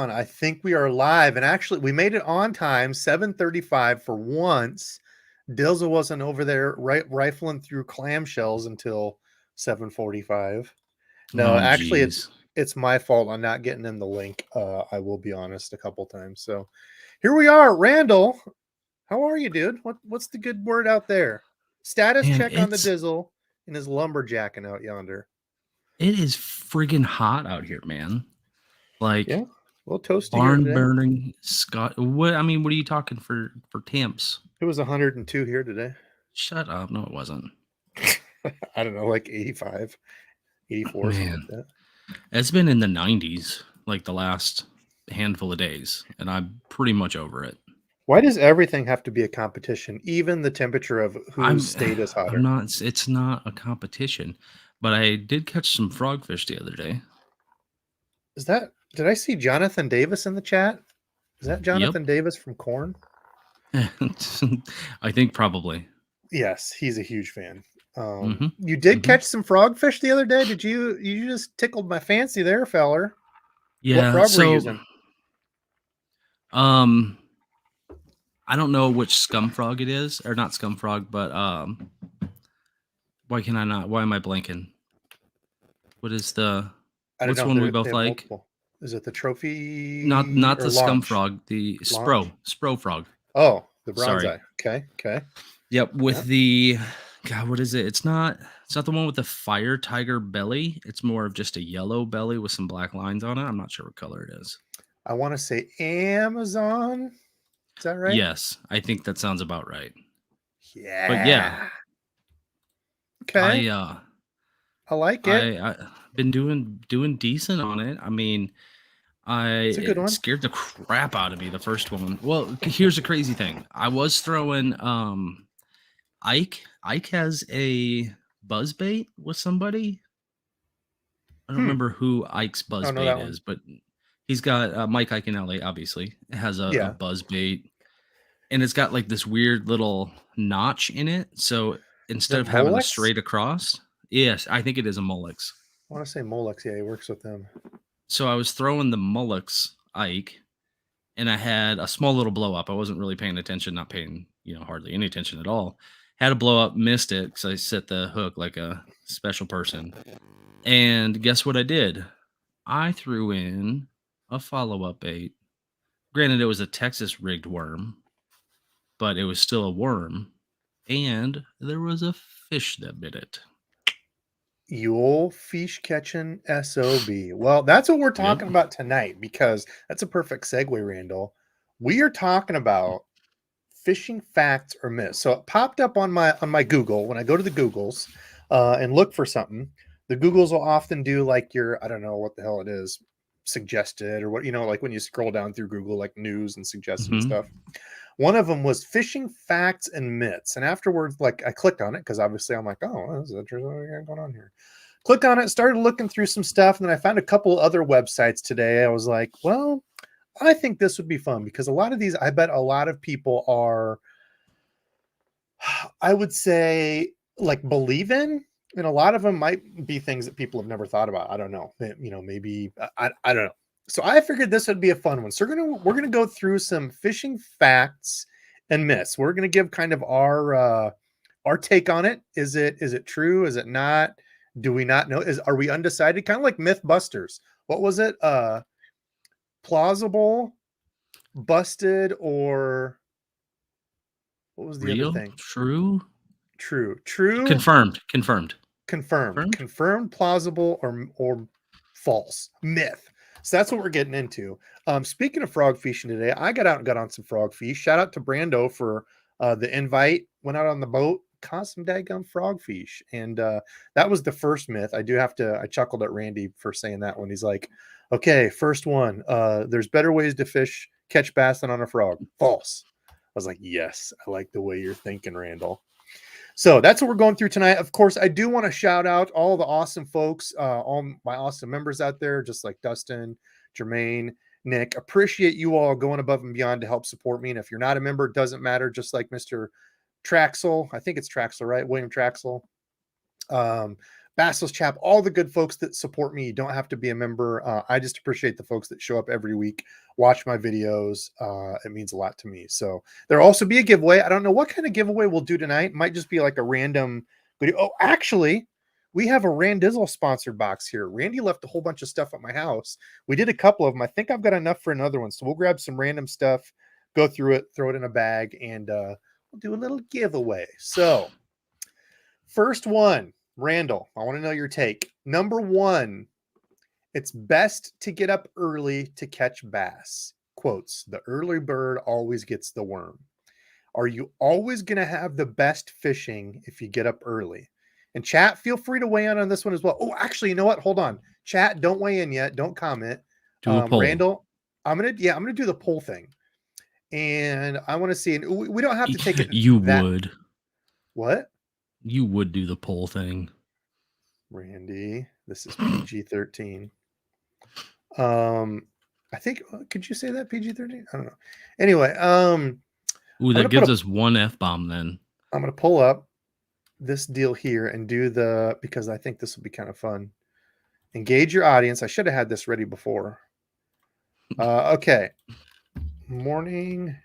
I think we are live, and actually, we made it on time, 7:35 for once. Dilza wasn't over there rifling through clamshells until 7:45. No, Oh, actually, geez. it's my fault on not getting in the link. I will be honest, a couple times. So here we are, Randall. How are you, dude? What's the good word out there? Status Man, check on the Dizzle and his lumberjacking out yonder. it is friggin' hot out here, man. Like Yeah, a little toasty here barn today. burning Scott. What I mean, what are you talking for temps? It was 102 here today. Shut up. No, it wasn't. I don't know, like 85, 84, something like Man, that. it's been in the 90s like the last handful of days, and I'm pretty much over it. Why does everything have to be a competition, even the temperature of whose I'm state is I'm hotter? not it's not a competition, but I did catch some frogfish the other day. Is that, did I see Jonathan Davis in the chat? Is that Yep. Jonathan Davis from Korn? I think probably. Yes, he's a huge fan. hmm You did hmm catch some frogfish the other day. Did you? You just tickled my fancy there, feller. What Yeah, frog were you so using? um I don't know which scum frog it is, or not scum frog, but why can I not? Why am I blanking? What is the I don't what's know. one we They both have like? multiple. Is it the Not trophy not or the scum launch? frog, the Launch. spro frog. Oh, the bronze Sorry. eye. Okay. Okay. Yep, Yeah. with the God, what is it? It's not the one with the fire tiger belly. It's more of just a yellow belly with some black lines on it. I'm not sure what color it is. I want to say Amazon. Is that right? Yes, I think that sounds about right. But yeah, Yeah. Okay. I uh I like it. I been doing decent on it. I mean, It's a good it one. scared the crap out of me the first one. Well, here's the crazy thing. I was throwing Ike. Ike has a buzz bait with somebody. I don't Hmm. remember who Ike's I buzz don't know bait that one. is, but he's got Mike Ike in LA, obviously, has a Yeah. buzz bait, and it's got like this weird little notch in it. So Is instead it of having a Molex? straight across, yes, I think it is a Molex. I want to say Molex. Yeah, he works with them. So I was throwing the Molex Ike, and I had a small little blow up. I wasn't really paying attention, not paying, hardly any attention at all. Had a blow up, missed it because I set the hook like a special person. And guess what I did? I threw in a follow up bait. Granted, it was a Texas rigged worm, but it was still a worm. And there was a fish that bit it. You old fish catching SOB. Well, that's what we're Yep. talking about tonight because that's a perfect segue, Randall. We are talking about fishing facts or myths. So it popped up on my Google when I go to the Googles and look for something. The Googles will often do like your, I don't know what the hell it is, suggested or what, like when you scroll down through Google, like news and suggested hmm stuff. One of them was fishing facts and myths. And afterwards, like I clicked on it because obviously I'm like, oh, this is interesting. What's going on here? Clicked on it, started looking through some stuff, and then I found a couple other websites today. I was like, well, I think this would be fun because a lot of these, I bet a lot of people are, I would say, like believe in, and a lot of them might be things that people have never thought about. I don't know. Maybe I don't know. So I figured this would be a fun one. So we're gonna go through some fishing facts and myths. We're gonna give kind of our take on it. Is it true? Is it not? Do we not know? Are we undecided? Kind of like Mythbusters. What was it? Plausible, busted, or what was the other Real? thing? True? True, Confirmed. Confirmed? confirmed, plausible, or false, myth. So that's what we're getting into. Speaking of frog fishing today, I got out and got on some frog fish. Shout out to Brando for the invite. Went out on the boat, caught some daggum frog fish, and that was the first myth. I chuckled at Randy for saying that one. He's like, "Okay, first one. There's better ways to catch bass than on a frog." False. I was like, "Yes, I like the way you're thinking, Randall." So that's what we're going through tonight. Of course, I do want to shout out all the awesome folks, all my awesome members out there, just like Dustin, Jermaine, Nick. Appreciate you all going above and beyond to help support me. And if you're not a member, it doesn't matter. Just like Mr. Traxel, I think it's Traxel, right? William Traxel. Bassos Chap, all the good folks that support me. You don't have to be a member. I just appreciate the folks that show up every week, watch my videos. It means a lot to me. So there'll also be a giveaway. I don't know what kind of giveaway we'll do tonight. It might just be like a random video. Oh, actually, we have a Randizzle sponsored box here. Randy left a whole bunch of stuff at my house. We did a couple of them. I think I've got enough for another one. So we'll grab some random stuff, go through it, throw it in a bag, and we'll do a little giveaway. So first one, Randall, I want to know your take. Number one, it's best to get up early to catch bass. Quotes, the early bird always gets the worm. Are you always going to have the best fishing if you get up early? And chat, feel free to weigh in on this one as well. Oh, actually, you know what? Hold on. Chat, don't weigh in yet. Don't comment. Do a poll. Randall, I'm gonna do the poll thing. And I want to see, and we don't have to take it. You would. What? You would do the poll thing. Randy, this is PG-13. I think, could you say that PG-13? I don't know. Anyway, ooh, that gives us one F-bomb then. I'm going to pull up this deal here and do because I think this will be kind of fun. Engage your audience. I should have had this ready before. Okay. Morning.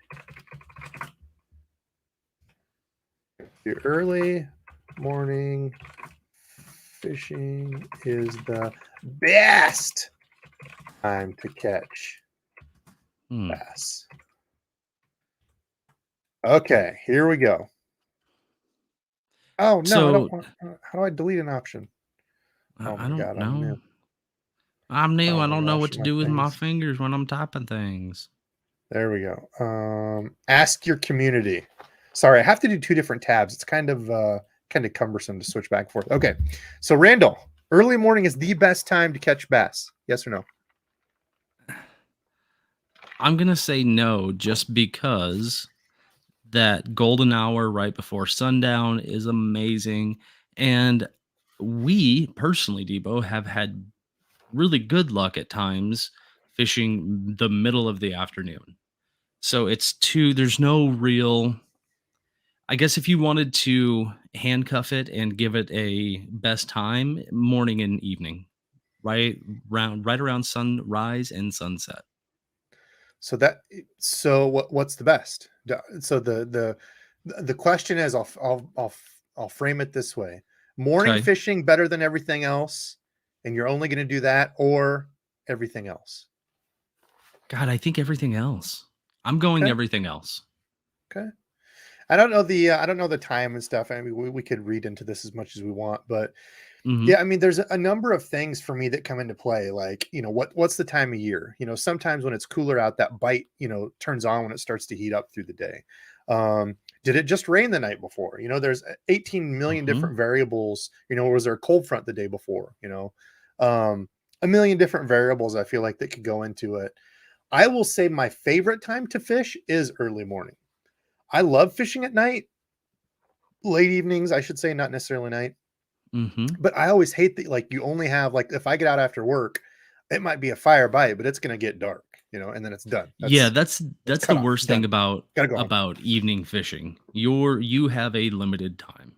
The early morning fishing is the best time to catch bass. Okay, here we go. Oh no! So, I don't want, how do I delete an option? Oh I my don't God, know. I'm new. Oh I my don't know gosh, what to my do with my things. fingers when I'm typing things. There we go. Ask your community. Sorry, I have to do two different tabs. It's kind of cumbersome to switch back and forth. Okay, so Randall, early morning is the best time to catch bass. Yes or no? I'm gonna say no, just because that golden hour right before sundown is amazing, and we personally, Debo, have had really good luck at times fishing the middle of the afternoon. So there's no real, I guess if you wanted to handcuff it and give it a best time, morning and evening, right around sunrise and sunset. So what's the best? So the question is, I'll frame it this way: morning Okay. fishing better than everything else, and you're only going to do that, or everything else. God, I think everything else. I'm going Okay. everything else. Okay. I don't know the time and stuff. I mean, we could read into this as much as we want, but Mhm. yeah, I mean, there's a number of things for me that come into play. Like, what's the time of year? Sometimes when it's cooler out, that bite, turns on when it starts to heat up through the day. Did it just rain the night before? There's 18 million Mhm. different variables. Was there a cold front the day before? A million different variables I feel like that could go into it. I will say my favorite time to fish is early morning. I love fishing at night, late evenings, I should say, not necessarily night. Mhm. But I always hate that, like, you only have, like, if I get out after work, it might be a fire bite, but it's gonna get dark, and then it's done. Yeah, It's that's the cut off, worst thing done. Gotta go home. about evening fishing. You have a limited time.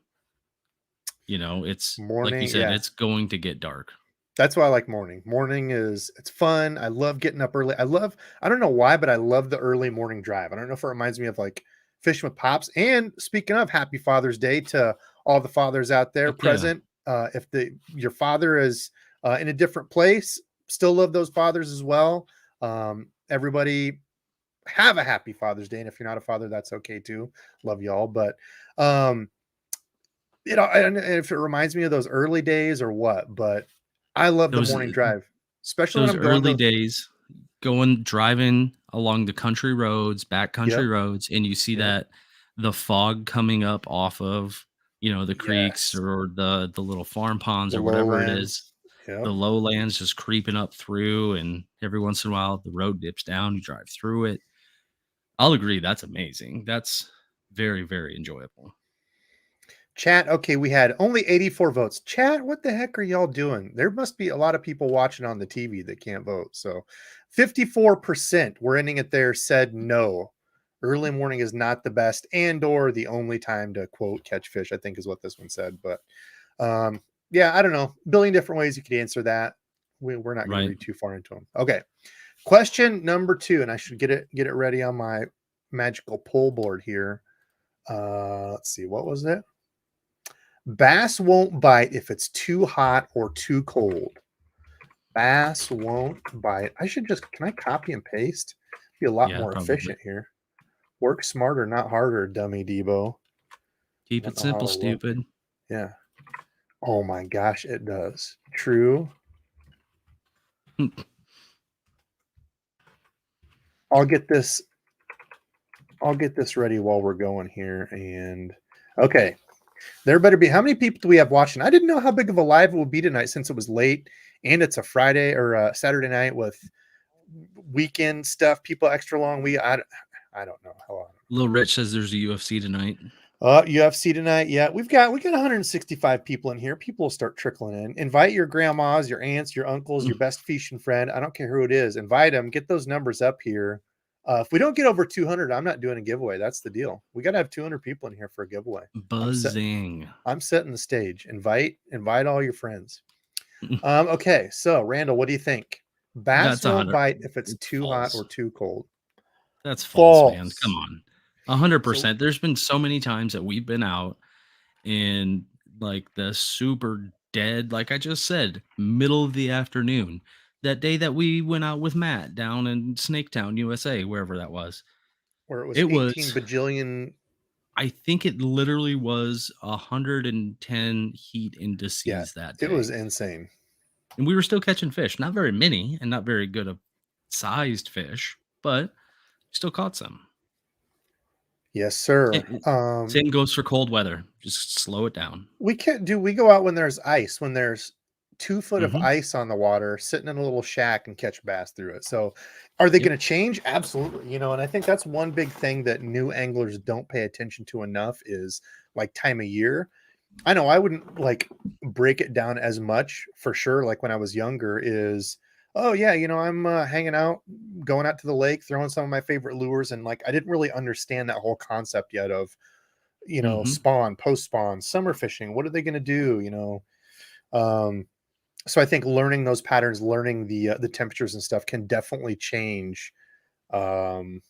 It's like you Morning, said, yeah. it's going to get dark. That's why I like morning. Morning it's fun. I love getting up early. I don't know why, but I love the early morning drive. I don't know if it reminds me of, like, fishing with pops. And speaking of, happy Father's Day to all the fathers out there Heck yeah. present. If your father is in a different place, still love those fathers as well. Everybody have a happy Father's Day. And if you're not a father, that's okay too. Love y'all. But I don't know if it reminds me of those early days or what, but I love the Those morning drive, especially when those I'm going early to. days driving along the country roads, back country Yep, roads, and you see yep. that the fog coming up off of, the creeks Yes, or the little farm ponds the or whatever it is, lowlands. Yep. the lowlands just creeping up through, and every once in a while the road dips down, you drive through it. I'll agree, that's amazing. That's very, very enjoyable. Chat, okay, we had only 84 votes. Chat, what the heck are y'all doing? There must be a lot of people watching on the TV that can't vote. So 54%, we're ending it there, said no. Early morning is not the best and or the only time to, quote, catch fish, I think is what this one said. But Yeah, I don't know. A billion different ways you could answer that. We're not going to Right. read too far into them. Okay. Question number 2, and I should get it ready on my magical pull board here. Let's see, what was it? Bass won't bite if it's too hot or too cold. Bass won't bite. Can I copy and paste? Be a lot Yeah, more probably. efficient here. Work smarter, not harder, dummy Debo. Keep Don't it know how simple, to look. stupid. Yeah. Oh my gosh, it does. True. I'll get this ready while we're going here. And okay. There better be, how many people do we have watching? I didn't know how big of a live it would be tonight since it was late and it's a Friday or a Saturday night with weekend stuff. People extra long. I don't know how long. Little Rich says there's a UFC tonight. UFC tonight. Yeah, we got 165 people in here. People will start trickling in. Invite your grandmas, your aunts, your uncles, your best fishing friend. I don't care who it is. Invite them. Get those numbers up here. If we don't get over 200, I'm not doing a giveaway. That's the deal. We got to have 200 people in here for a giveaway. Buzzing. I'm setting the stage. Invite all your friends. Okay, so Randall, what do you think? Bass That's won't 100. bite if it's too hot false. or too cold. That's false, man. False. Come on. 100%. So There's been so many times that we've been out in like the super dead, like I just said, middle of the afternoon. That day that we went out with Matt down in Snaketown, USA, wherever that was. where it was It 18 was, bajillion. I think it literally was 110 heat Yeah, indices that it was day. insane. And we were still catching fish. Not very many and not very good of sized fish, but still caught some. Yes, sir. Same goes for cold weather. Just slow it down. We go out when there's ice, when there's 2 foot of Mhm. ice on the water, sitting in a little shack and catch bass through it. So are they Yep. going to change? Absolutely. And I think that's one big thing that new anglers don't pay attention to enough is like time of year. I know I wouldn't like break it down as much for sure. Like when I was younger is, oh yeah, I'm hanging out, going out to the lake, throwing some of my favorite lures. And like, I didn't really understand that whole concept yet of, Mhm. spawn, post spawn, summer fishing. What are they going to do? Um, so I think learning those patterns, learning the temperatures and stuff can definitely change, um,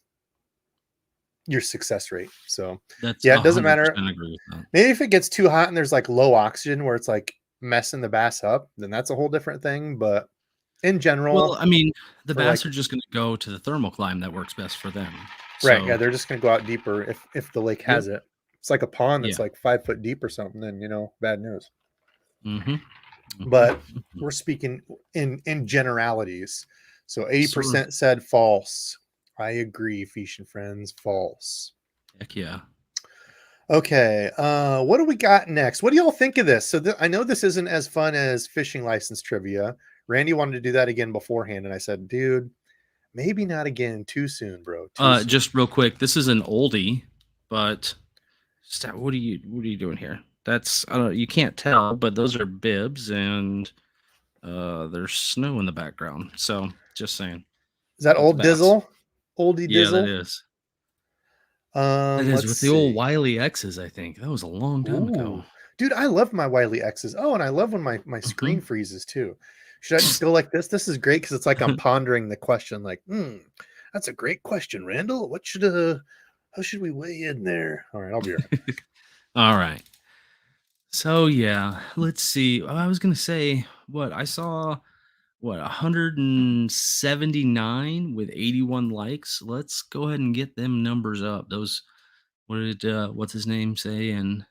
your success rate. So That's yeah, it doesn't matter. 100% agree with that. Maybe if it gets too hot and there's like low oxygen where it's like messing the bass up, then that's a whole different thing. But in Well, general, I mean, the for bass like, are just gonna go to the thermal climb that works best for them. right, yeah, So, they're just gonna go out deeper if the lake yep. has it. It's like a pond that's Yeah. like 5 foot deep or something, then bad news. Mhm. Mhm. But Mhm. we're speaking in generalities. So Sort of. 80% said false. I agree, Fish and Friends, false. Heck yeah. Okay, what do we got next? What do y'all think of this? So I know this isn't as fun as fishing license trivia. Randy wanted to do that again beforehand, and I said, dude, maybe not again. Too soon, bro. Too soon. Just real quick, this is an oldie, but what are you doing here? That's I don't you can't tell, but those are bibs and there's snow in the background. So, just saying. Is that That's old bass. Dizzle? Oldie Yeah, that Dizzle? is. That is Let's with the old see. Wiley X's, I think. That was a long time ago. Ooh, dude, I love my Wiley X's. Oh, and I love when my screen Mhm. freezes too. Should I just go like this? This is great because it's like I'm pondering the question. Like, that's a great question, Randall. How should we weigh in there? All right, I'll be right back. All right. So yeah, let's see. I was gonna say what I saw. What 179 with 81 likes. Let's go ahead and get them numbers up. Those what did what's his name say in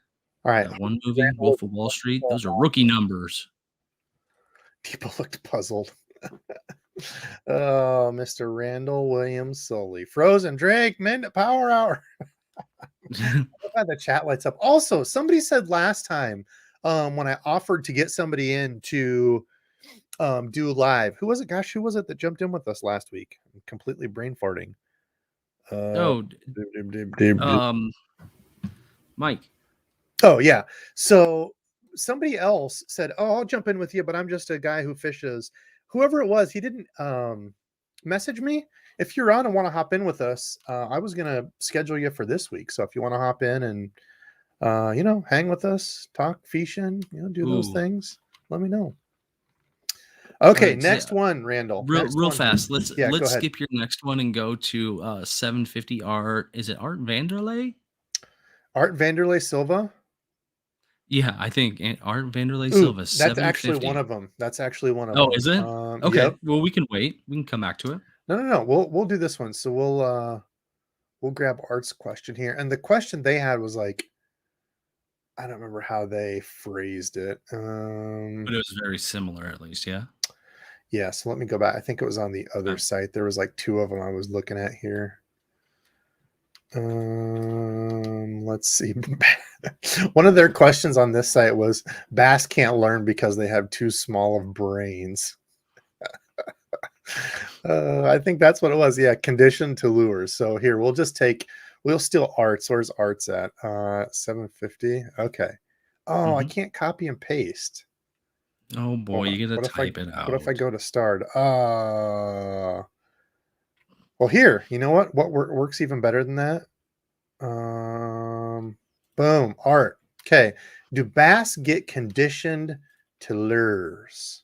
All right, that one movie, Randall. Wolf of Wall Street? Those are rookie numbers. People looked puzzled. Oh, Mr. Randall Williams Sully. Frozen Drake, Minute Power Hour. Love how the chat lights up. Also, somebody said last time, when I offered to get somebody in to do live, who was it? Gosh, who was it that jumped in with us last week? I'm completely brain farting. Uh, Oh, um, Mike. oh yeah. So somebody else said, "Oh, I'll jump in with you, but I'm just a guy who fishes." Whoever it was, he didn't message me. If you're on and want to hop in with us, I was gonna schedule you for this week. So if you want to hop in and hang with us, talk fishing, do those Ooh. things. Let me know. Okay, Yeah, next one, Randall. real Next real one. fast. Yeah, go Let's ahead. skip your next one and go to 750 Art. Is it Art Vanderlei? Art Vanderlei Silva. Yeah, I think Art Vanderlei Ooh, Silva that's actually one 750. of them. That's actually one of Oh, them. is it? Okay. Yep. Well, we can wait. We can come back to it. No. We'll do this one. So we'll grab Art's question here. And the question they had was like, I don't remember how they phrased it. But it was very similar, at least. Yeah. Yeah, so let me go back. I think it was on the other Okay. site. There was like two of them I was looking at here. Let's see. One of their questions on this site was bass can't learn because they have too small of brains. I think that's what it was. Yeah, conditioned to lures. So here we'll steal Arts. Where's Arts at? 750. Okay. Oh, I Mhm. can't copy and paste. Oh boy, Hold on. you gotta What if I type it what if I out. go to start? Well, here, you know what? What works even better than that? Boom, Art. Okay. Do bass get conditioned to lures?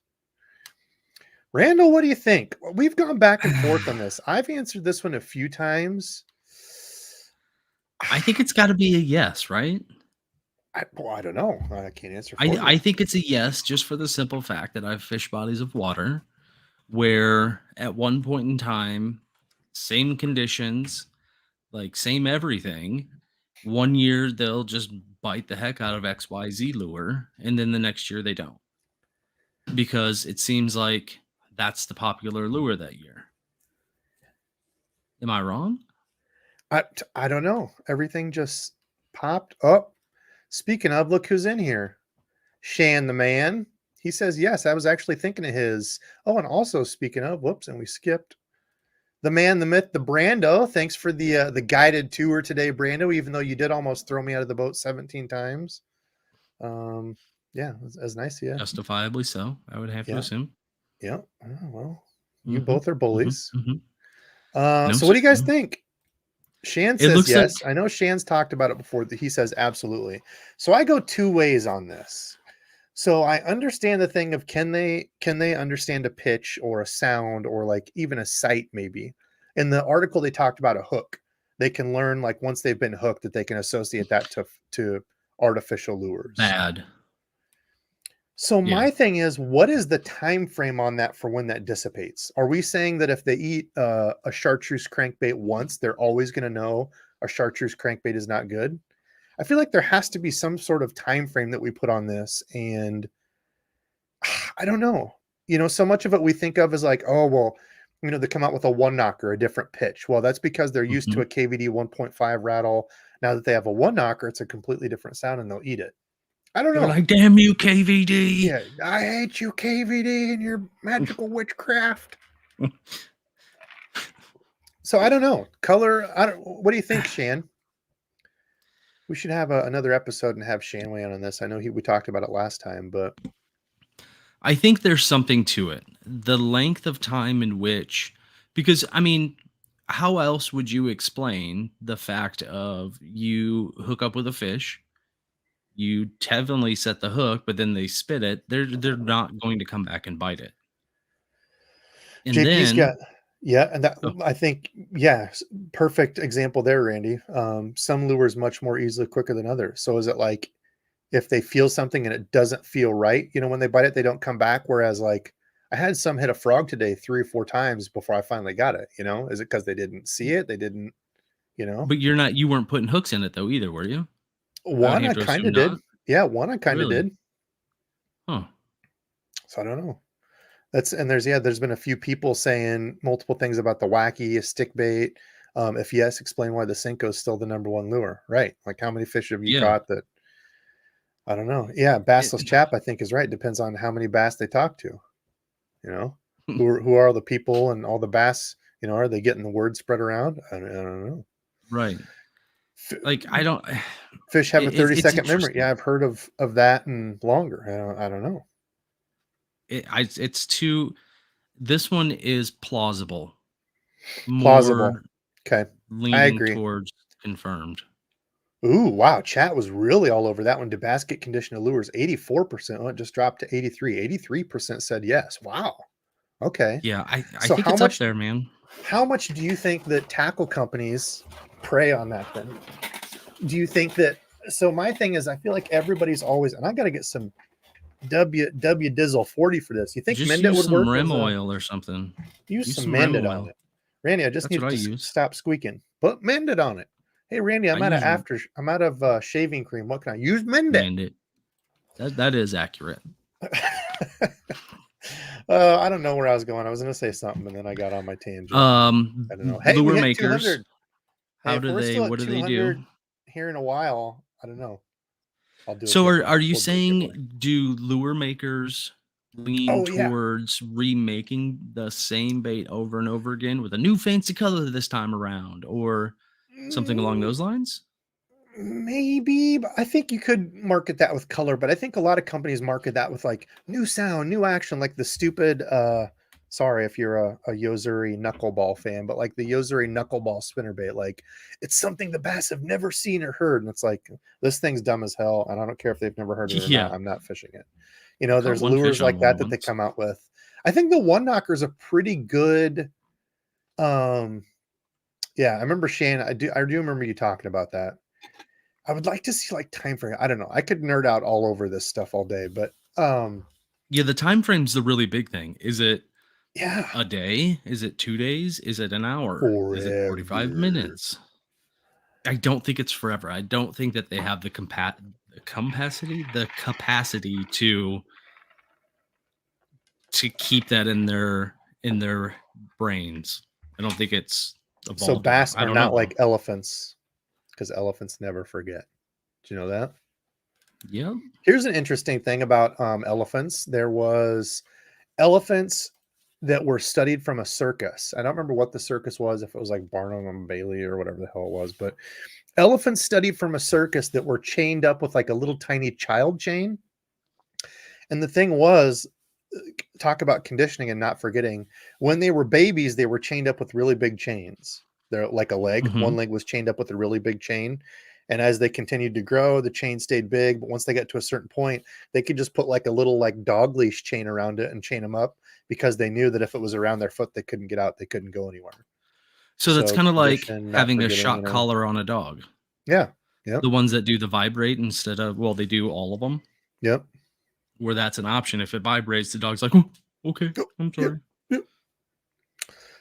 Randall, what do you think? We've gone back and forth on this. I've answered this one a few times. I think it's got to be a yes, right? I don't know. I can't answer I for you. I think it's a yes, just for the simple fact that I've fished bodies of water where at one point in time, same conditions, like same everything. One year they'll just bite the heck out of XYZ lure, and then the next year they don't. Because it seems like that's the popular lure that year. Am I wrong? I don't know. Everything just popped up. Speaking of, look who's in here. Shan the man. He says yes. I was actually thinking of his. Oh, and also speaking of, whoops, and we skipped the man, the myth, the Brando. Thanks for the guided tour today, Brando. Even though you did almost throw me out of the boat 17 times. Yeah, it was nice of you. Justifiably so, I would have to Yeah, assume. yeah. Oh, well, you Mhm, both are mhm, bullies. mhm. No, So what sir, do you guys no. think? Shan It says looks like yes. I know Shan's talked about it before. That he says absolutely. So I go two ways on this. So I understand the thing of can they understand a pitch or a sound or like even a sight maybe. In the article they talked about a hook. They can learn like once they've been hooked that they can associate that to artificial lures. bad. So Yeah. my thing is, what is the time frame on that for when that dissipates? Are we saying that if they eat a chartreuse crankbait once, they're always going to know a chartreuse crankbait is not good? I feel like there has to be some sort of time frame that we put on this, and I don't know. So much of it we think of as like, oh well, they come out with a one knocker, a different pitch. Well, that's because they're used to Mhm. a KVD 1.5 rattle. Now that they have a one knocker, it's a completely different sound, and they'll eat it. I don't They're know. like, "Damn you, KVD." Yeah, I hate you, KVD, and your magical witchcraft. So I don't know. Color. I don't. What do you think, Shan? We should have another episode and have Shan weigh in on this. I know we talked about it last time, but I think there's something to it. The length of time in which, because I mean, how else would you explain the fact of you hook up with a fish, you heavily set the hook, but then they spit it, they're not going to come back and bite it. And JP's then got yeah, and that oh, I think yeah, perfect example there, Randy. Some lures much more easily quicker than others. So is it like if they feel something and it doesn't feel right, when they bite it, they don't come back. Whereas like I had some hit a frog today 3 or 4 times before I finally got it. Is it because they didn't see it? They didn't, you know. but you weren't putting hooks in it though either, were you? I would One have I to kind assume of did. not. Yeah, one I kind of Really? did. Huh. So I don't know. There's been a few people saying multiple things about the wacky stick bait. If yes, explain why the Senko is still the number one lure. Right. Like how many fish have you Yeah. caught that I don't know. Yeah, It, Bassless Chap, I think is right. Depends on how many bass they talk to. You know, who are the people and all the bass, are they getting the word spread around? I don't know. right. Like I don't Fish have a it's 30-second memory. Yeah, interesting. I've heard of that and longer. I don't know. It's too this one is plausible, Plausible. more Okay. I leaning agree. towards confirmed. Ooh, wow. Chat was really all over that one. Do basket conditioner lures 84%? Oh, it just dropped to 83. 83% said yes. Wow. Okay. Yeah, I So think it's up there, man. how much do you think that tackle companies prey on that then? Do you think that so my thing is I feel like everybody's always and I gotta get some W Dizzle 40 for this. You think Just Mendit use would some work REM as a oil or something. use Use some some REM Mendit on oil. it? Randy, I just That's need what I it to use. stop squeaking. Put Mendit on it. Hey Randy, I use I'm out of shaving cream. What can I use? Mendit. Mandate. That is accurate. I don't know where I was going. I was going to say something, and then I got on my tangent. I don't know. Hey, we Lure hit makers. 200. Hey, if we're still What at do they do? 200 here in a while, I don't know. I'll do it So different. are you We'll do it differently. saying do lure makers lean Oh yeah. towards remaking the same bait over and over again with a new fancy color this time around, or something along Mm, those lines? maybe, but I think you could market that with color, but I think a lot of companies market that with like new sound, new action, like the stupid sorry if you're a Yozuri knuckleball fan, but like the Yozuri knuckleball spinnerbait, like it's something the bass have never seen or heard. And it's like this thing's dumb as hell, and I don't care if they've never heard it or not, Yeah, I'm not fishing it. You know, caught there's one lures fish like on that one that they once. come out with. I think the one knocker is a pretty good yeah, I remember Shane. I do remember you talking about that. I would like to see like time frame. I don't know. I could nerd out all over this stuff all day, but Yeah, the time frame's the really big thing. Is it yeah, a day? Is it 2 days? Is it an hour? Is it 45 forever. minutes? I don't think it's forever. I don't think that they have the capacity to keep that in their brains. I don't think it's So evolved enough. bass I are don't know not though. like elephants because elephants never forget. Do you know that? Yep. Here's an interesting thing about elephants. There was elephants that were studied from a circus. I don't remember what the circus was, if it was like Barnum and Bailey or whatever the hell it was, but elephants studied from a circus that were chained up with like a little tiny child chain. And the thing was, talk about conditioning and not forgetting, when they were babies, they were chained up with really big chains. They're like a leg. Hmm. One leg was chained up with a really big chain. And as they continued to grow, the chain stayed big. But once they got to a certain point, they could just put like a little like dog leash chain around it and chain them up because they knew that if it was around their foot, they couldn't get out. They couldn't go anywhere. So that's So kind of like condition, not having a forgetting, you shock know. collar on a dog. Yeah. Yep. The ones that do the vibrate instead of, well, they do all of them, Yep. where that's an option. If it vibrates, the dog's like, "Oh, okay, I'm Yep. sorry. Yep.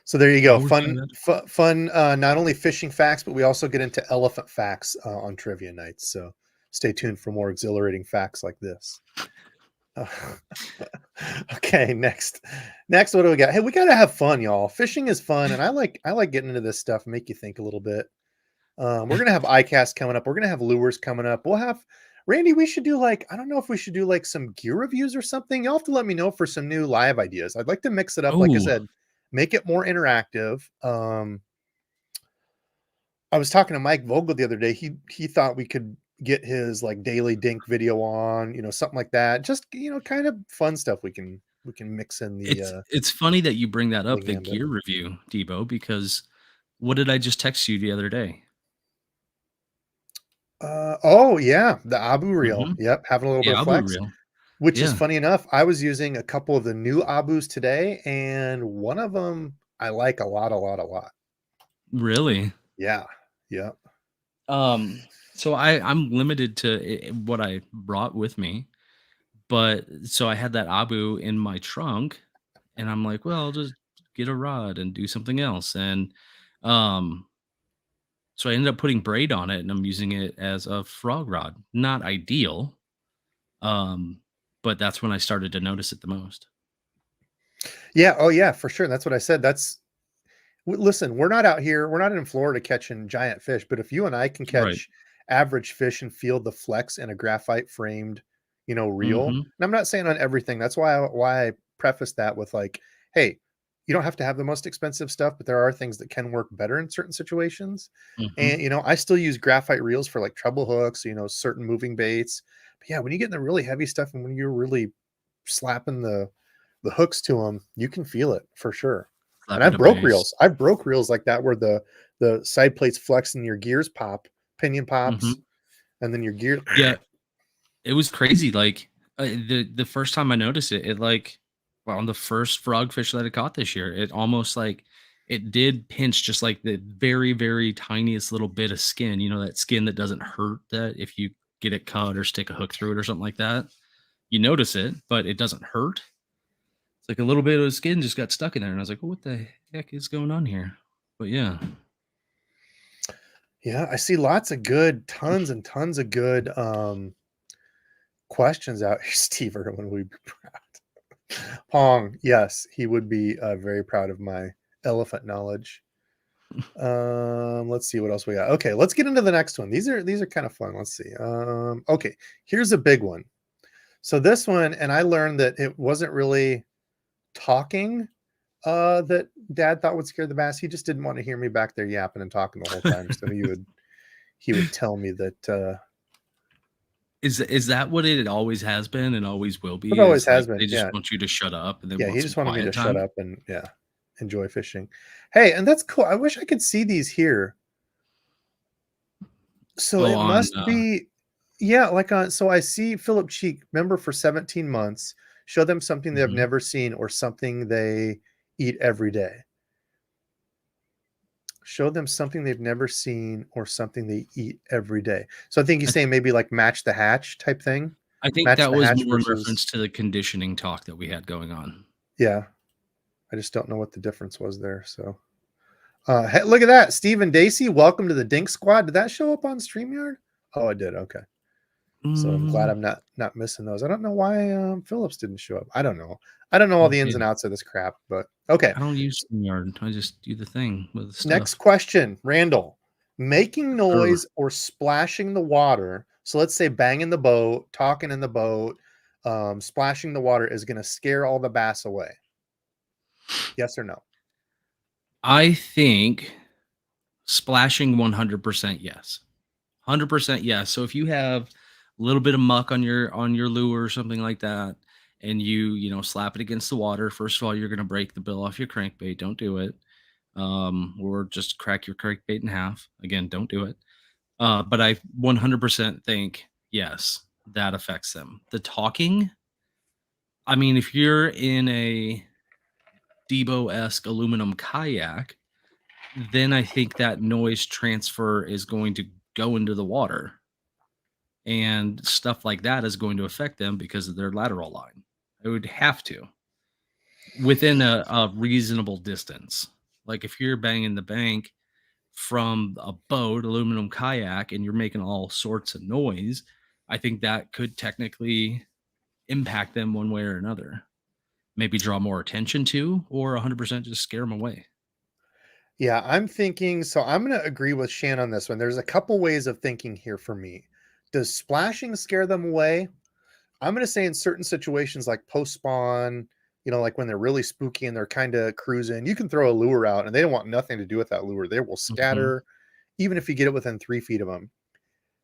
So there you I go. understand that." Fun. Not only fishing facts, but we also get into elephant facts on trivia nights. So stay tuned for more exhilarating facts like this. Uh, okay, next, what do we got? Hey, we gotta have fun, y'all. Fishing is fun, and I like getting into this stuff and make you think a little bit. We're gonna have iCast coming up. We're gonna have lures coming up. We'll have Randy. We should do like I don't know if we should do like some gear reviews or something. You'll have to let me know for some new live ideas. I'd like to mix it up. Like I Oh, said, make it more interactive. I was talking to Mike Vogel the other day. He thought we could get his like daily Dink video on, something like that. Just kind of fun stuff we can mix in it's funny that you bring that the up, the gambit. gear review, Debo, because what did I just text you the other day? Oh yeah, the Abu reel. Mhm. Yep, having a little The bit of Abu flex. reel. Which is Yeah. funny enough, I was using a couple of the new Abus today, and one of them I like a lot, a lot, a lot. Really? Yeah. Yep. So I'm limited to what I brought with me, but so I had that Abu in my trunk, and I'm like, well, I'll just get a rod and do something else. And um, so I ended up putting braid on it, and I'm using it as a frog rod. Not ideal, um, but that's when I started to notice it the most. Yeah. Oh yeah, for sure. That's what I said. Listen, we're not out here. We're not in Florida catching giant fish, but if you and I can Right. catch average fish and feel the flex in a graphite framed, reel, Hmm. and I'm not saying on everything. That's why I preface that with like, hey, you don't have to have the most expensive stuff, but there are things that can work better in certain situations. Hmm. And I still use graphite reels for like treble hooks, certain moving baits. But yeah, when you get in the really heavy stuff and when you're really slapping the hooks to them, you can feel it for sure. And Slap it I've a broke base. reels. I've broke reels like that where the side plates flex and your gears pop, pinion Hmm. pops. and then your gear. Yeah, it was crazy. Like the first time I noticed it, well, on the first frogfish that I caught this year, it almost like it did pinch just like the very, very tiniest little bit of skin. You know, that skin that doesn't hurt that if you get it cut or stick a hook through it or something like that. You notice it, but it doesn't hurt. It's like a little bit of skin just got stuck in there, and I was like, well, "What the heck is going on here?" But yeah, Yeah, I see lots of good, tons and tons of good questions out here. Steve Irwin would be proud. Pong, yes, he would be very proud of my elephant knowledge. Let's see what else we got. Okay, let's get into the next one. These are kind of fun. Let's see. Okay, here's a big one. So this one, and I learned that it wasn't really talking that Dad thought would scare the bass. He just didn't want to hear me back there yapping and talking the whole time. So he would tell me that is that what it always has been and always will be? it always Is has like been. they just Yeah. want you to shut up and they Yeah, want he some just wanted me to quiet shut time? up and enjoy fishing. Hey, and that's cool. I wish I could see these here. So Oh, it on must be, yeah, like on, so I see Philip Cheek, member for 17 months, show them something they've mhm. never seen or something they eat every day. Show them something they've never seen or something they eat every day. So I think he's I saying maybe like match the hatch type thing. I think Match that the was hatch more in reference versus, to the conditioning talk that we had going on. yeah. I just don't know what the difference was there. So hey, look at that. Stephen Dacey, welcome to the Dink Squad. Did that show up on StreamYard? Oh, it did. Okay. So I'm glad Mm, I'm not missing those. I don't know why Phillips didn't show up. I don't know. I don't know all the ins yeah, and outs of this crap, but okay. I don't use StreamYard. I just do the thing with the Next stuff. question, Randall. Making Sure. noise or splashing the water. So let's say banging the boat, talking in the boat, splashing the water is going to scare all the bass away. Yes or no? I think splashing 100% yes. 100% yes. So if you have a little bit of muck on your lure or something like that, and you know, slap it against the water, first of all, you're gonna break the bill off your crankbait. Don't do it. Or just crack your crankbait in half. Again, don't do it. But I 100% think yes, that affects them. The talking, I mean, if you're in a Debo-esque aluminum kayak, then I think that noise transfer is going to go into the water, and stuff like that is going to affect them because of their lateral line. It would have to within a reasonable distance. Like if you're banging the bank from a boat, aluminum kayak, and you're making all sorts of noise, I think that could technically impact them one way or another. Maybe draw more attention to, or 100% just scare them away. Yeah, I'm thinking, so I'm going to agree with Shan on this one. There's a couple ways of thinking here for me. Does splashing scare them away? I'm going to say in certain situations like post spawn, like when they're really spooky and they're kind of cruising, you can throw a lure out and they don't want nothing to do with that lure. They will Mhm. scatter, even if you get it within 3 feet of them.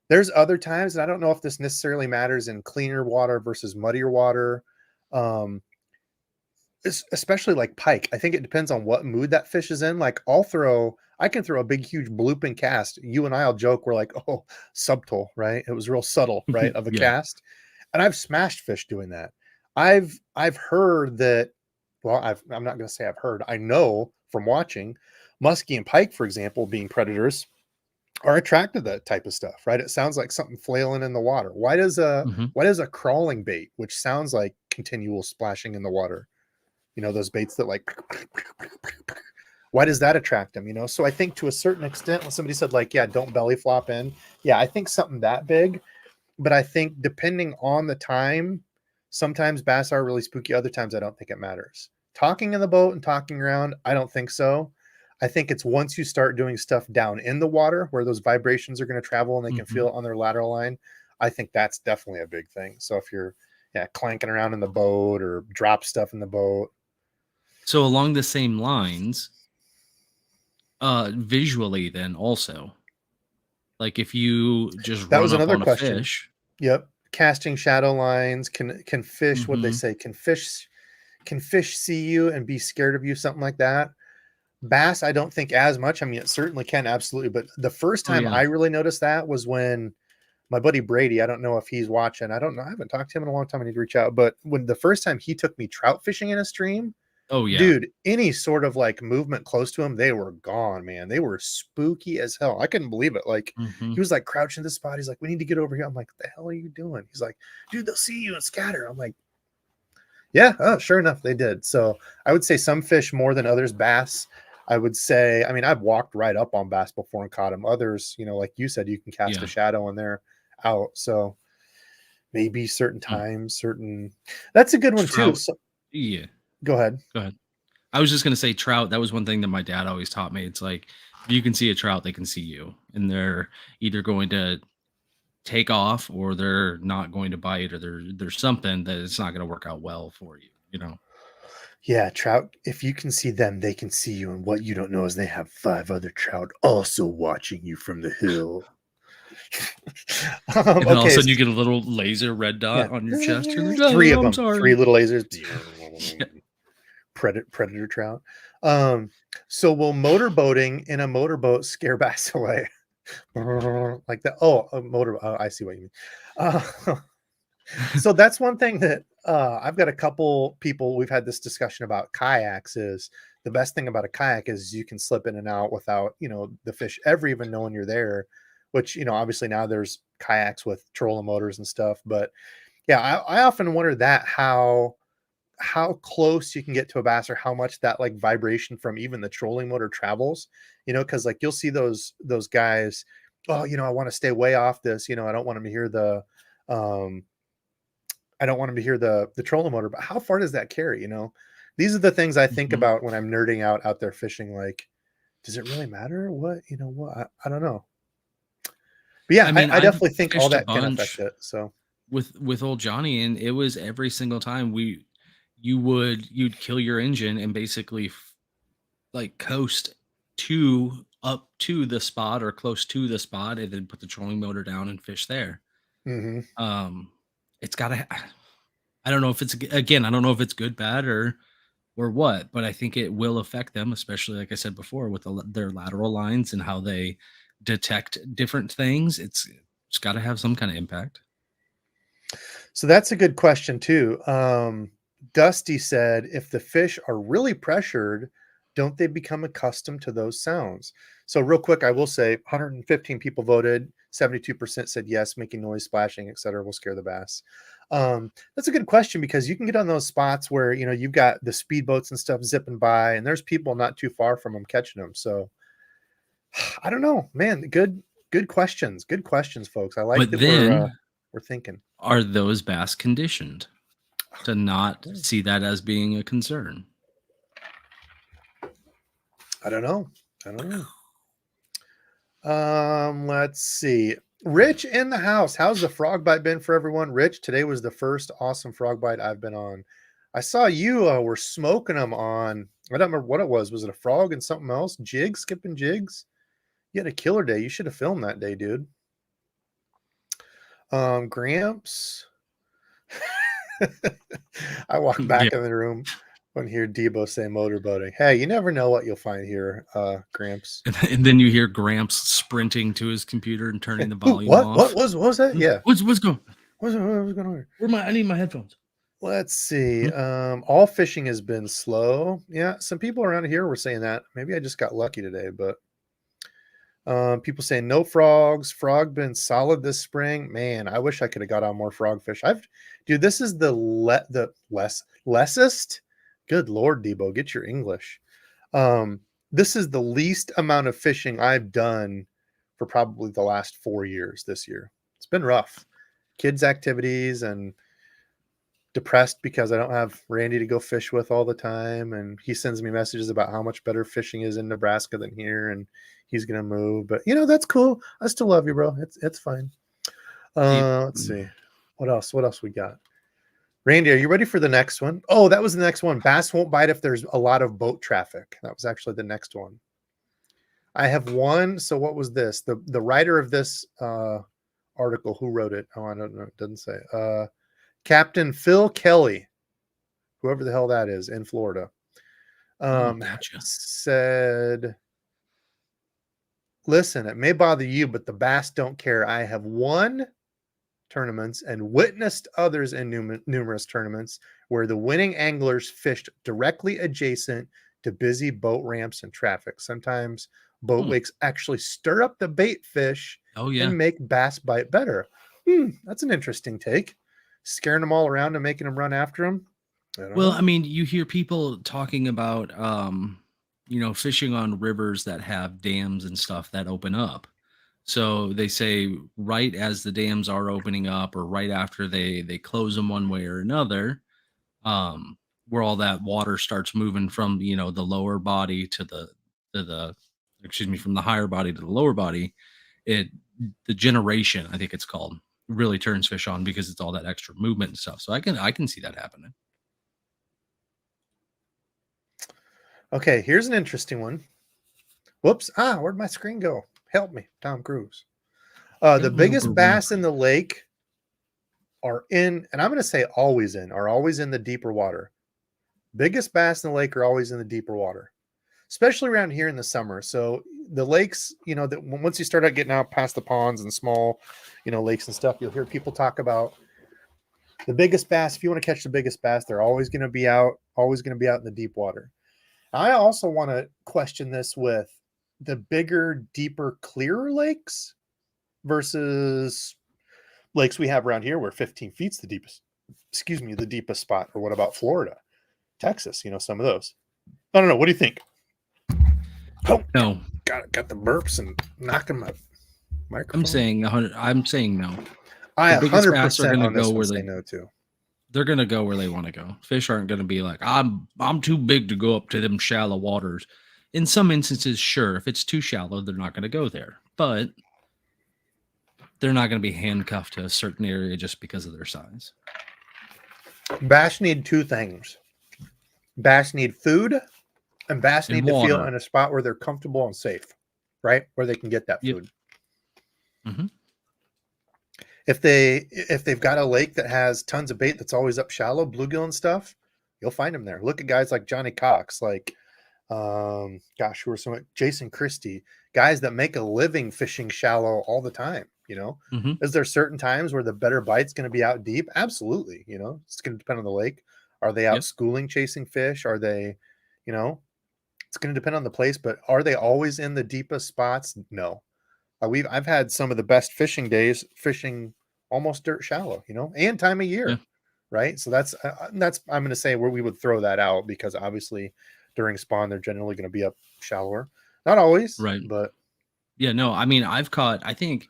There's other times, and I don't know if this necessarily matters in cleaner water versus muddier water. Um, Especially like pike. I think it depends on what mood that fish is in. Like I can throw a big, huge blooping cast. You and I'll joke. We're like, oh, subtle, right? It was real subtle, right? Of a Yeah. cast. And I've smashed fish doing that. I've heard that, well, I'm not going to say I've heard, I know from watching musky and pike, for example, being predators are attracted to that type of stuff, right? It sounds like something flailing in the water. Mhm. Why does a crawling bait, which sounds like continual splashing in the water, those baits that like, why does that attract them? So I think to a certain extent, when somebody said like, yeah, don't belly flop in, yeah, I think something that big. But I think depending on the time, sometimes bass are really spooky, other times I don't think it matters. Talking in the boat and talking around, I don't think so. I think it's once you start doing stuff down in the water where those vibrations are going to travel and they can feel Mhm. it on their lateral line. I think that's definitely a big thing. So if you're, yeah, clanking around in the boat or drop stuff in the boat. So along the same lines, visually then also, like if you just That run was up another on a question. fish. Yep. Casting shadow lines, can fish, what they Mhm. say, can fish see you and be scared of you, something like that. Bass, I don't think as much. I mean, it certainly can, absolutely. But the first Oh time yeah. I really noticed that was when my buddy Brady, I don't know if he's watching. I don't know. I haven't talked to him in a long time. I need to reach out. But when the first time he took me trout fishing in a stream, Oh yeah. dude, any sort of like movement close to him, they were gone, man. They were spooky as hell. I couldn't believe it. Like Hmm. he was like crouching the spot. He's like, we need to get over here. I'm like, what the hell are you doing? He's like, dude, they'll see you and scatter. I'm like, yeah, oh, sure enough, they did. So I would say some fish more than others. Bass, I would say, I mean, I've walked right up on bass before and caught them. Others, you know, like you said, you can cast Yeah. a shadow and they're out. So maybe certain Mm. times, certain, that's a good one too. Trout. So Yeah. go ahead. Go ahead. I was just gonna say trout. That was one thing that my dad always taught me. It's like if you can see a trout, they can see you, and they're either going to take off or they're not going to bite, or there's something that it's not going to work out well for you. You know. Yeah, trout, if you can see them, they can see you. And what you don't know is they have 5 other trout also watching you from the hill. And then all of a Okay. sudden you get a little laser red Yeah. dot on your chest. You're like, Three oh, of I'm them, sorry. 3 little lasers. Yeah. Predator trout. So will motorboating in a motorboat scare bass away? Like that. Oh, a motor. I see what you mean. Uh, so that's one thing that I've got a couple people we've had this discussion about kayaks. Is the best thing about a kayak is you can slip in and out without, you know, the fish ever even knowing you're there, which, you know, obviously now there's kayaks with trolling motors and stuff. But yeah, I often wonder that how close you can get to a bass or how much that like vibration from even the trolling motor travels, you know, because like you'll see those guys, oh, you know, I want to stay way off this, you know, I don't want them to hear the um I don't want them to hear the trolling motor, but how far does that carry, you know? These are the things I think Mhm. about when I'm nerding out there fishing. Like, does it really matter? What, you know, what, I don't know. But yeah, I mean, I I've definitely think all fished a that can affect bunch it. So with old Johnny, and it was every single time you'd kill your engine and basically like coast to up to the spot or close to the spot, and then put the trolling motor down and fish there. mhm. Um, it's gotta. I don't know if it's again. I don't know if it's good, bad, or what, but I think it will affect them, especially like I said before, with their lateral lines and how they detect different things. It's got to have some kind of impact. So that's a good question too. Dusty said, if the fish are really pressured, don't they become accustomed to those sounds? So real quick, I will say 115 people voted, 72% said yes, making noise, splashing, etc. will scare the bass. That's a good question because you can get on those spots where, you know, you've got the speedboats and stuff zipping by, and there's people not too far from them catching them. So I don't know, man. Good questions. Good questions, folks. I like But that then, we're thinking. are those bass conditioned to not Yeah. see that as being a concern? I don't know. I don't know. Let's see. Rich in the house. How's the frog bite been for everyone? Rich, today was the first awesome frog bite I've been on. I saw you were smoking them on. I don't remember what it was. Was it a frog and something else? Jigs, skipping jigs. You had a killer day. You should have filmed that day, dude. Gramps. I walk Yeah. back in the room when hear Debo say motorboating. Hey, you never know what you'll find here, Gramps. And then you hear Gramps sprinting to his computer and turning the Ooh, volume off. what was that? Yeah. What's going? What's going on? I need my headphones. Let's see. Hmm? All fishing has been slow. Yeah, some people around here were saying that. Maybe I just got lucky today, but people saying no frogs. Frog been solid this spring. Man, I wish I could have got on more frog fish. Dude, this is the lessest. Good Lord, Debo, get your English. This is the least amount of fishing I've done for probably the last 4 years this year. It's been rough. Kids' activities and depressed because I don't have Randy to go fish with all the time. And he sends me messages about how much better fishing is in Nebraska than here. And he's going to move, but you know, that's cool. I still love you, bro. It's fine. See, Let's see. What else we got? Randy, are you ready for the next one? Oh, that was the next one. Bass won't bite if there's a lot of boat traffic. That was actually the next one. I have one. So what was this? The writer of this article, who wrote it? Oh, I don't know. It doesn't say. Captain Phil Kelly, whoever the hell that is, in Florida, gotcha. said, listen, it may bother you, but the bass don't care. I have one tournaments and witnessed others in numerous tournaments where the winning anglers fished directly adjacent to busy boat ramps and traffic. Sometimes boat wakes actually stir up the bait fish Oh yeah. and make bass bite better. That's an interesting take. Scaring them all around and making them run after them. Well, I mean, you hear people talking about fishing on rivers that have dams and stuff that open up. So they say right as the dams are opening up or right after they close them one way or another, um, where all that water starts moving from, the lower body to the excuse me, from the higher body to the lower body, it the generation, I think it's called, really turns fish on because it's all that extra movement and stuff. So I can see that happening. Okay, here's an interesting one. Whoops. Where'd my screen go? Help me, Tom Cruise. The biggest bass in the lake are in, and I'm going to say are always in the deeper water. Biggest bass in the lake are always in the deeper water, especially around here in the summer. So the lakes, that once you start out getting out past the ponds and small, lakes and stuff, you'll hear people talk about the biggest bass. If you want to catch the biggest bass, they're always going to be out in the deep water. I also want to question this with the bigger, deeper, clearer lakes versus lakes we have around here where 15 feet's the deepest, the deepest spot. Or what about Florida, Texas, some of those. I don't know. What do you think? Oh, no. Got the burps and knocking my microphone. I'm saying 100. I'm saying no. I 100% are going to go where they know to. They're going to go where they want to go. Fish aren't going to be like, I'm too big to go up to them shallow waters. In some instances, sure, if it's too shallow, they're not going to go there. But they're not going to be handcuffed to a certain area just because of their size. Bass need two things. Bass need food, and bass need to feel in a spot where they're comfortable and safe, right? Where they can get that food. Mm-hmm. If they've got a lake that has tons of bait that's always up shallow, bluegill and stuff, you'll find them there. Look at guys like Johnny Cox, like who are some Jason Christie, guys that make a living fishing shallow all the time. Mm-hmm. Is there certain times where the better bite's going to be out deep? Absolutely. It's going to depend on the lake. Are they out schooling, chasing fish? Are they, it's going to depend on the place, but are they always in the deepest spots? No. I've had some of the best fishing days fishing almost dirt shallow, and time of year, right? So that's I'm going to say where we would throw that out because obviously during spawn they're generally going to be up shallower, not always, right? But yeah, no, I mean I've caught. I think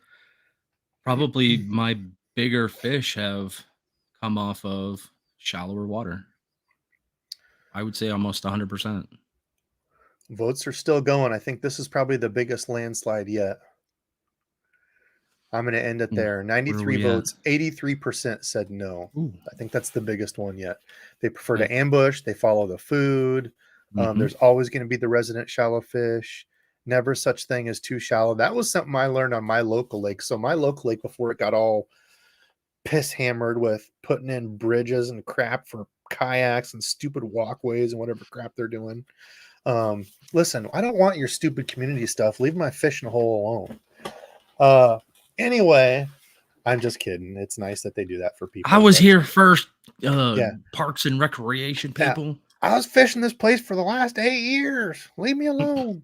probably my bigger fish have come off of shallower water. I would say almost 100%. Votes are still going. I think this is probably the biggest landslide yet. I'm going to end it there. 93 votes, 83% said no. Ooh. I think that's the biggest one yet. They prefer to ambush. They follow the food. There's always going to be the resident shallow fish. Never such thing as too shallow. That was something I learned on my local lake. So my local lake, before it got all piss hammered with putting in bridges and crap for kayaks and stupid walkways and whatever crap they're doing. Listen, I don't want your stupid community stuff. Leave my fishing hole alone. Anyway, I'm just kidding. It's nice that they do that for people. I was here first. Parks and recreation people. Yeah. I was fishing this place for the last 8 years. Leave me alone.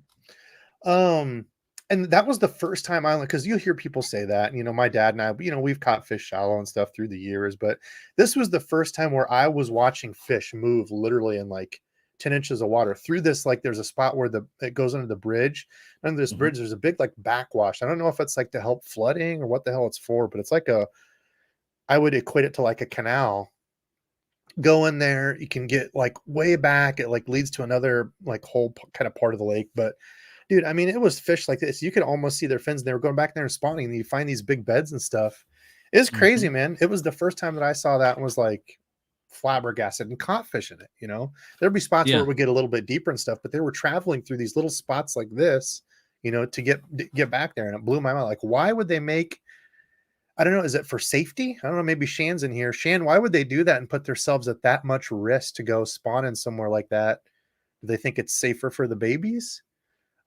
And that was the first time because you hear people say that, my dad and I, we've caught fish shallow and stuff through the years, but this was the first time where I was watching fish move literally in like 10 inches of water through this. Like there's a spot where it goes under the bridge. Under this bridge, there's a big like backwash. I don't know if it's like to help flooding or what the hell it's for, but it's like I would equate it to like a canal. Go in there, you can get like way back. It like leads to another like whole kind of part of the lake. But dude, I mean, it was fish like this. You could almost see their fins. They were going back there and spawning, and you find these big beds and stuff. It's crazy, man. It was the first time that I saw that and was like flabbergasted and caught fish in it. There'd be spots where it would get a little bit deeper and stuff, but they were traveling through these little spots like this, to get back there. And it blew my mind. Like, why would they make, I don't know, is it for safety? I don't know, maybe Shan's in here. Shan, why would they do that and put themselves at that much risk to go spawn in somewhere like that? Do they think it's safer for the babies?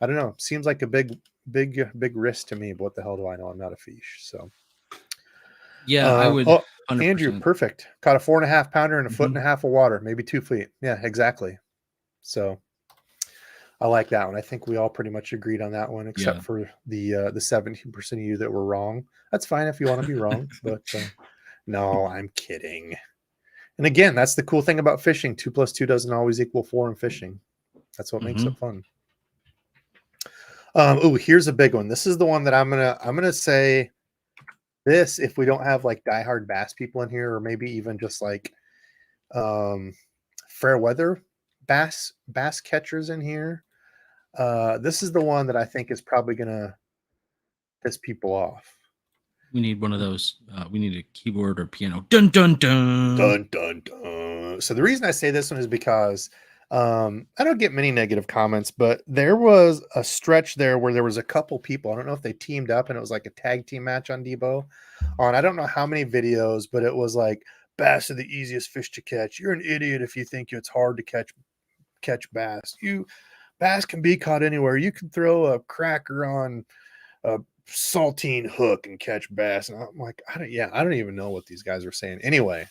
I don't know. Seems like a big risk to me, but what the hell do I know? I'm not a fish. So Yeah, I would Oh, Andrew, 100%. perfect. Caught a 4.5 pounder in a foot and Mhm. a half of water, maybe 2 feet. Yeah, exactly. So I like that one. I think we all pretty much agreed on that one, except Yeah. for the 17% of you that were wrong. That's fine if you want to be wrong, but no, I'm kidding. And again, that's the cool thing about fishing. 2 plus 2 doesn't always equal 4 in fishing. That's what makes Mhm. it fun. Oh, here's a big one. This is the one that I'm gonna say this if we don't have like diehard bass people in here, or maybe even just like um fair weather bass catchers in here. This is the one that I think is probably gonna piss people off. We need one of those, we need a keyboard or piano. Dun, dun, dun. Dun dun dun. So the reason I say this one is because I don't get many negative comments, but there was a stretch there where there was a couple people. I don't know if they teamed up and it was like a tag team match on Debo. On I don't know how many videos, but it was like bass are the easiest fish to catch. You're an idiot if you think it's hard to catch bass. Bass can be caught anywhere. You can throw a cracker on a saltine hook and catch bass. And I'm like, I don't even know what these guys are saying. Anyway,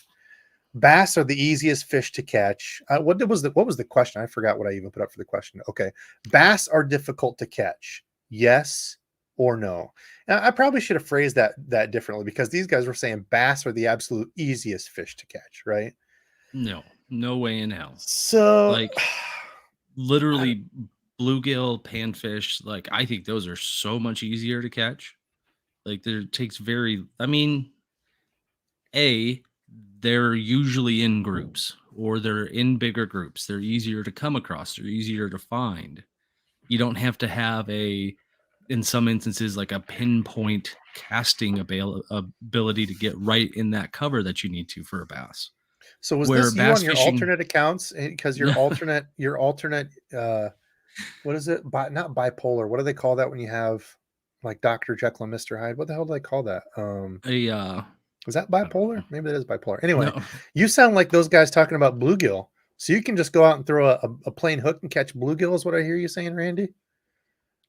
bass are the easiest fish to catch. What was the question? I forgot what I even put up for the question. Okay, bass are difficult to catch. Yes or no? Now, I probably should have phrased that differently because these guys were saying bass are the absolute easiest fish to catch, right? No, no way in hell. So, Like, I, literally bluegill, panfish, like, I think those are so much easier to catch. Like, there takes very I mean, A, they're usually in groups or they're in bigger groups. They're easier to come across, they're easier to find. You don't have to have in some instances, like a pinpoint casting ability to get right in that cover that you need to for a bass. so was Where this you on bass your fishing alternate accounts? Because your alternate what is it? Not bipolar. What do they call that when you have like Dr. Jekyll and Mr. Hyde? What the hell do they call that? a Is that I don't bipolar? know. Maybe that is bipolar. Anyway, No. you sound like those guys talking about bluegill. So you can just go out and throw a plain hook and catch bluegill, is what I hear you saying, Randy.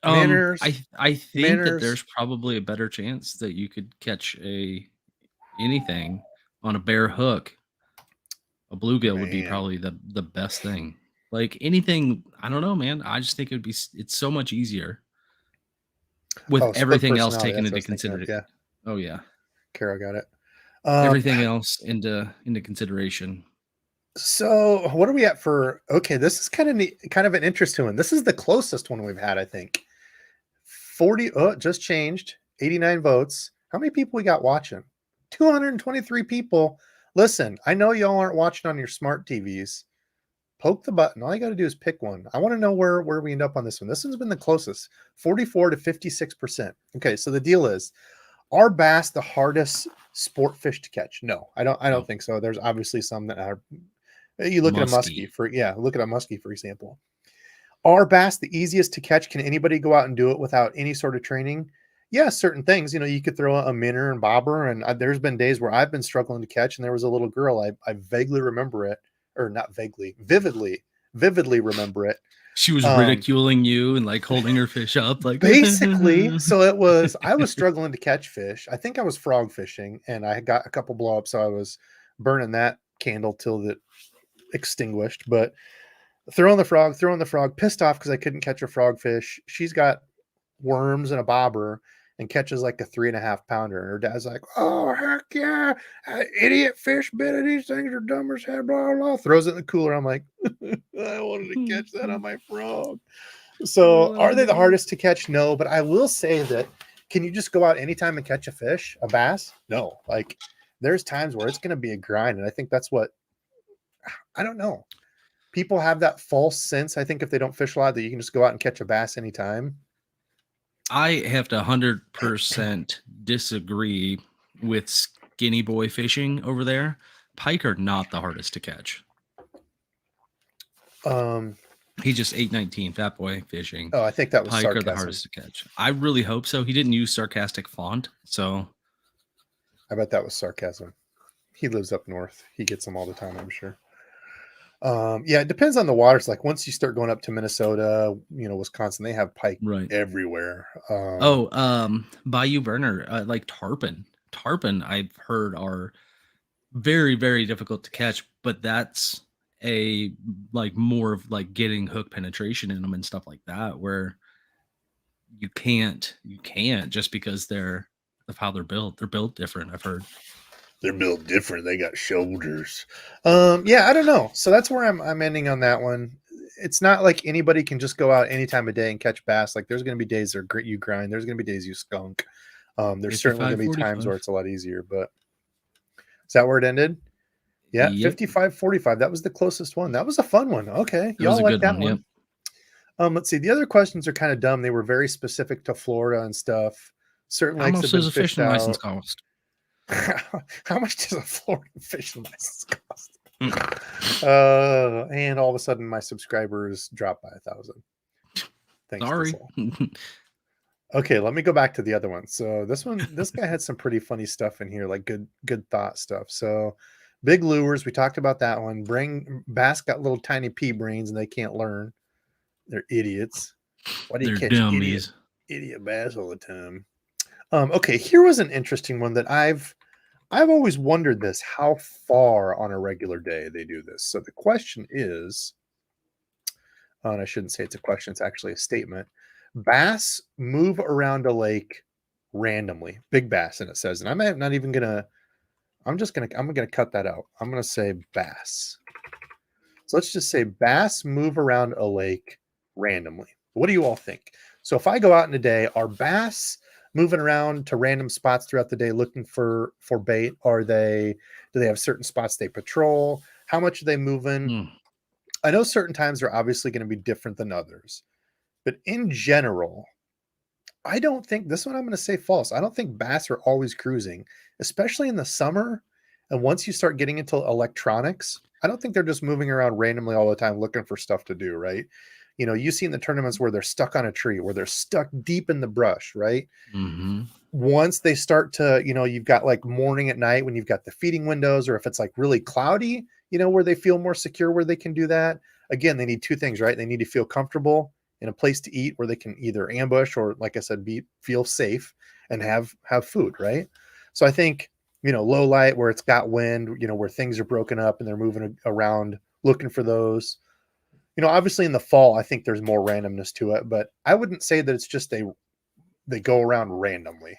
Manners, I think that manners, there's probably a better chance that you could catch a anything on a bare hook. A bluegill would be man. probably the best thing. Like anything, I don't know, man. I just think it's so much easier with Oh, split everything else personality. taken That's what I into was thinking of. consideration. Yeah, Oh yeah, Carol got it. Um, everything else into consideration. so what are we at for? Okay, this is kind of neat, kind of an interesting one. This is the closest one we've had, I think. 40. Oh, it just changed. 89 votes. How many people we got watching? 223 people. Listen, I know y'all aren't watching on your smart TVs. Poke the button. All you got to do is pick one. I want to know where we end up on this one. This one's been the closest, 44 to 56%. Okay, so the deal is, are bass the hardest sport fish to catch? No, I don't. I don't No, think so. There's obviously some that are. You look at a muskie musky. for look at a muskie for example. Are bass the easiest to catch? Can anybody go out and do it without any sort of training? Yeah, certain things. You could throw a minnow and bobber, and there's been days where I've been struggling to catch, and there was a little girl. I vaguely remember it, or not vaguely, vividly remember it. She was Um, ridiculing you and like holding her fish up, like basically, so I was struggling to catch fish. I think I was frog fishing, and I got a couple blow ups, so I was burning that candle till it extinguished. But throwing the frog, pissed off because I couldn't catch a frogfish. She's got worms and a bobber and catches like a 3.5 pounder. And her dad's like, "Oh, heck yeah. Idiot fish bit of these things are dumb as hell, blah, blah." Throws it in the cooler. I'm like, I wanted to catch that on my frog. So oh are they the man. hardest to catch? No, but I will say that can you just go out anytime and catch a fish, a bass? No. Like there's times where it's going to be a grind. And I think that's what I don't know. People have that false sense, I think, if they don't fish a lot, that you can just go out and catch a bass anytime. I have to 100% disagree with skinny boy fishing over there. Pike are not the hardest to catch. Um, He just 819 fat boy fishing. oh, I think that was Pike are the sarcasm. hardest to catch. I really hope so. He didn't use sarcastic font, so I bet that was sarcasm. He lives up north. He gets them all the time, I'm sure. Yeah, it depends on the waters. Like once you start going up to Minnesota, Wisconsin, they have pike right. everywhere. Oh, Bayou Burner, like tarpon. tarpon I've heard are very, very difficult to catch, but that's a like more of like getting hook penetration in them and stuff like that, where you can't just because they're of how they're built. They're built different, I've heard. They're built different. They got shoulders. Yeah, I don't know. So that's where I'm ending on that one. It's not like anybody can just go out any time of day and catch bass. Like there's going to be days that you grind. There's going to be days you skunk. There's certainly going to be times where it's a lot easier. But is that where it ended? Yeah, Yep. 55-45. That was the closest one. That was a fun one. Okay, That was y'all a like good that one. one. Yep. Let's see. The other questions are kind of dumb. They were very specific to Florida and stuff. Certain How lakes much have been does a fished fishing license out. cost? How much does a Florida fishing license cost? Mm. And all of a sudden my subscribers dropped by 1,000. Thanks, Sorry. Diesel. Okay, let me go back to the other one. So this guy had some pretty funny stuff in here, like good thought stuff. So big lures, we talked about that one. Bass got little tiny pea brains and they can't learn. They're idiots. Why do you They're catch dummies. idiot bass all the time? Okay, here was an interesting one that I've always wondered this, how far on a regular day they do this. So the question is, and I shouldn't say it's a question, it's actually a statement. Bass move around a lake randomly, big bass, and it says, and I'm not even gonna, I'm gonna cut that out. I'm gonna say bass. So let's just say bass move around a lake randomly. What do you all think? So if I go out in a day, are bass moving around to random spots throughout the day looking for bait? Do they have certain spots they patrol? How much are they moving? Mm. I know certain times are obviously going to be different than others, but in general, I don't think this one I'm going to say false. I don't think bass are always cruising, especially in the summer. And once you start getting into electronics, I don't think they're just moving around randomly all the time looking for stuff to do, right? You know, you see in the tournaments where they're stuck on a tree, where they're stuck deep in the brush, right? Mm-hmm. Once they start to, you've got like morning at night when you've got the feeding windows, or if it's like really cloudy, where they feel more secure, where they can do that. Again, they need two things, right? They need to feel comfortable in a place to eat where they can either ambush or, like I said, feel safe and have food, right? So I think, low light where it's got wind, where things are broken up and they're moving around looking for those. Obviously in the fall, I think there's more randomness to it, but I wouldn't say that it's just they go around randomly.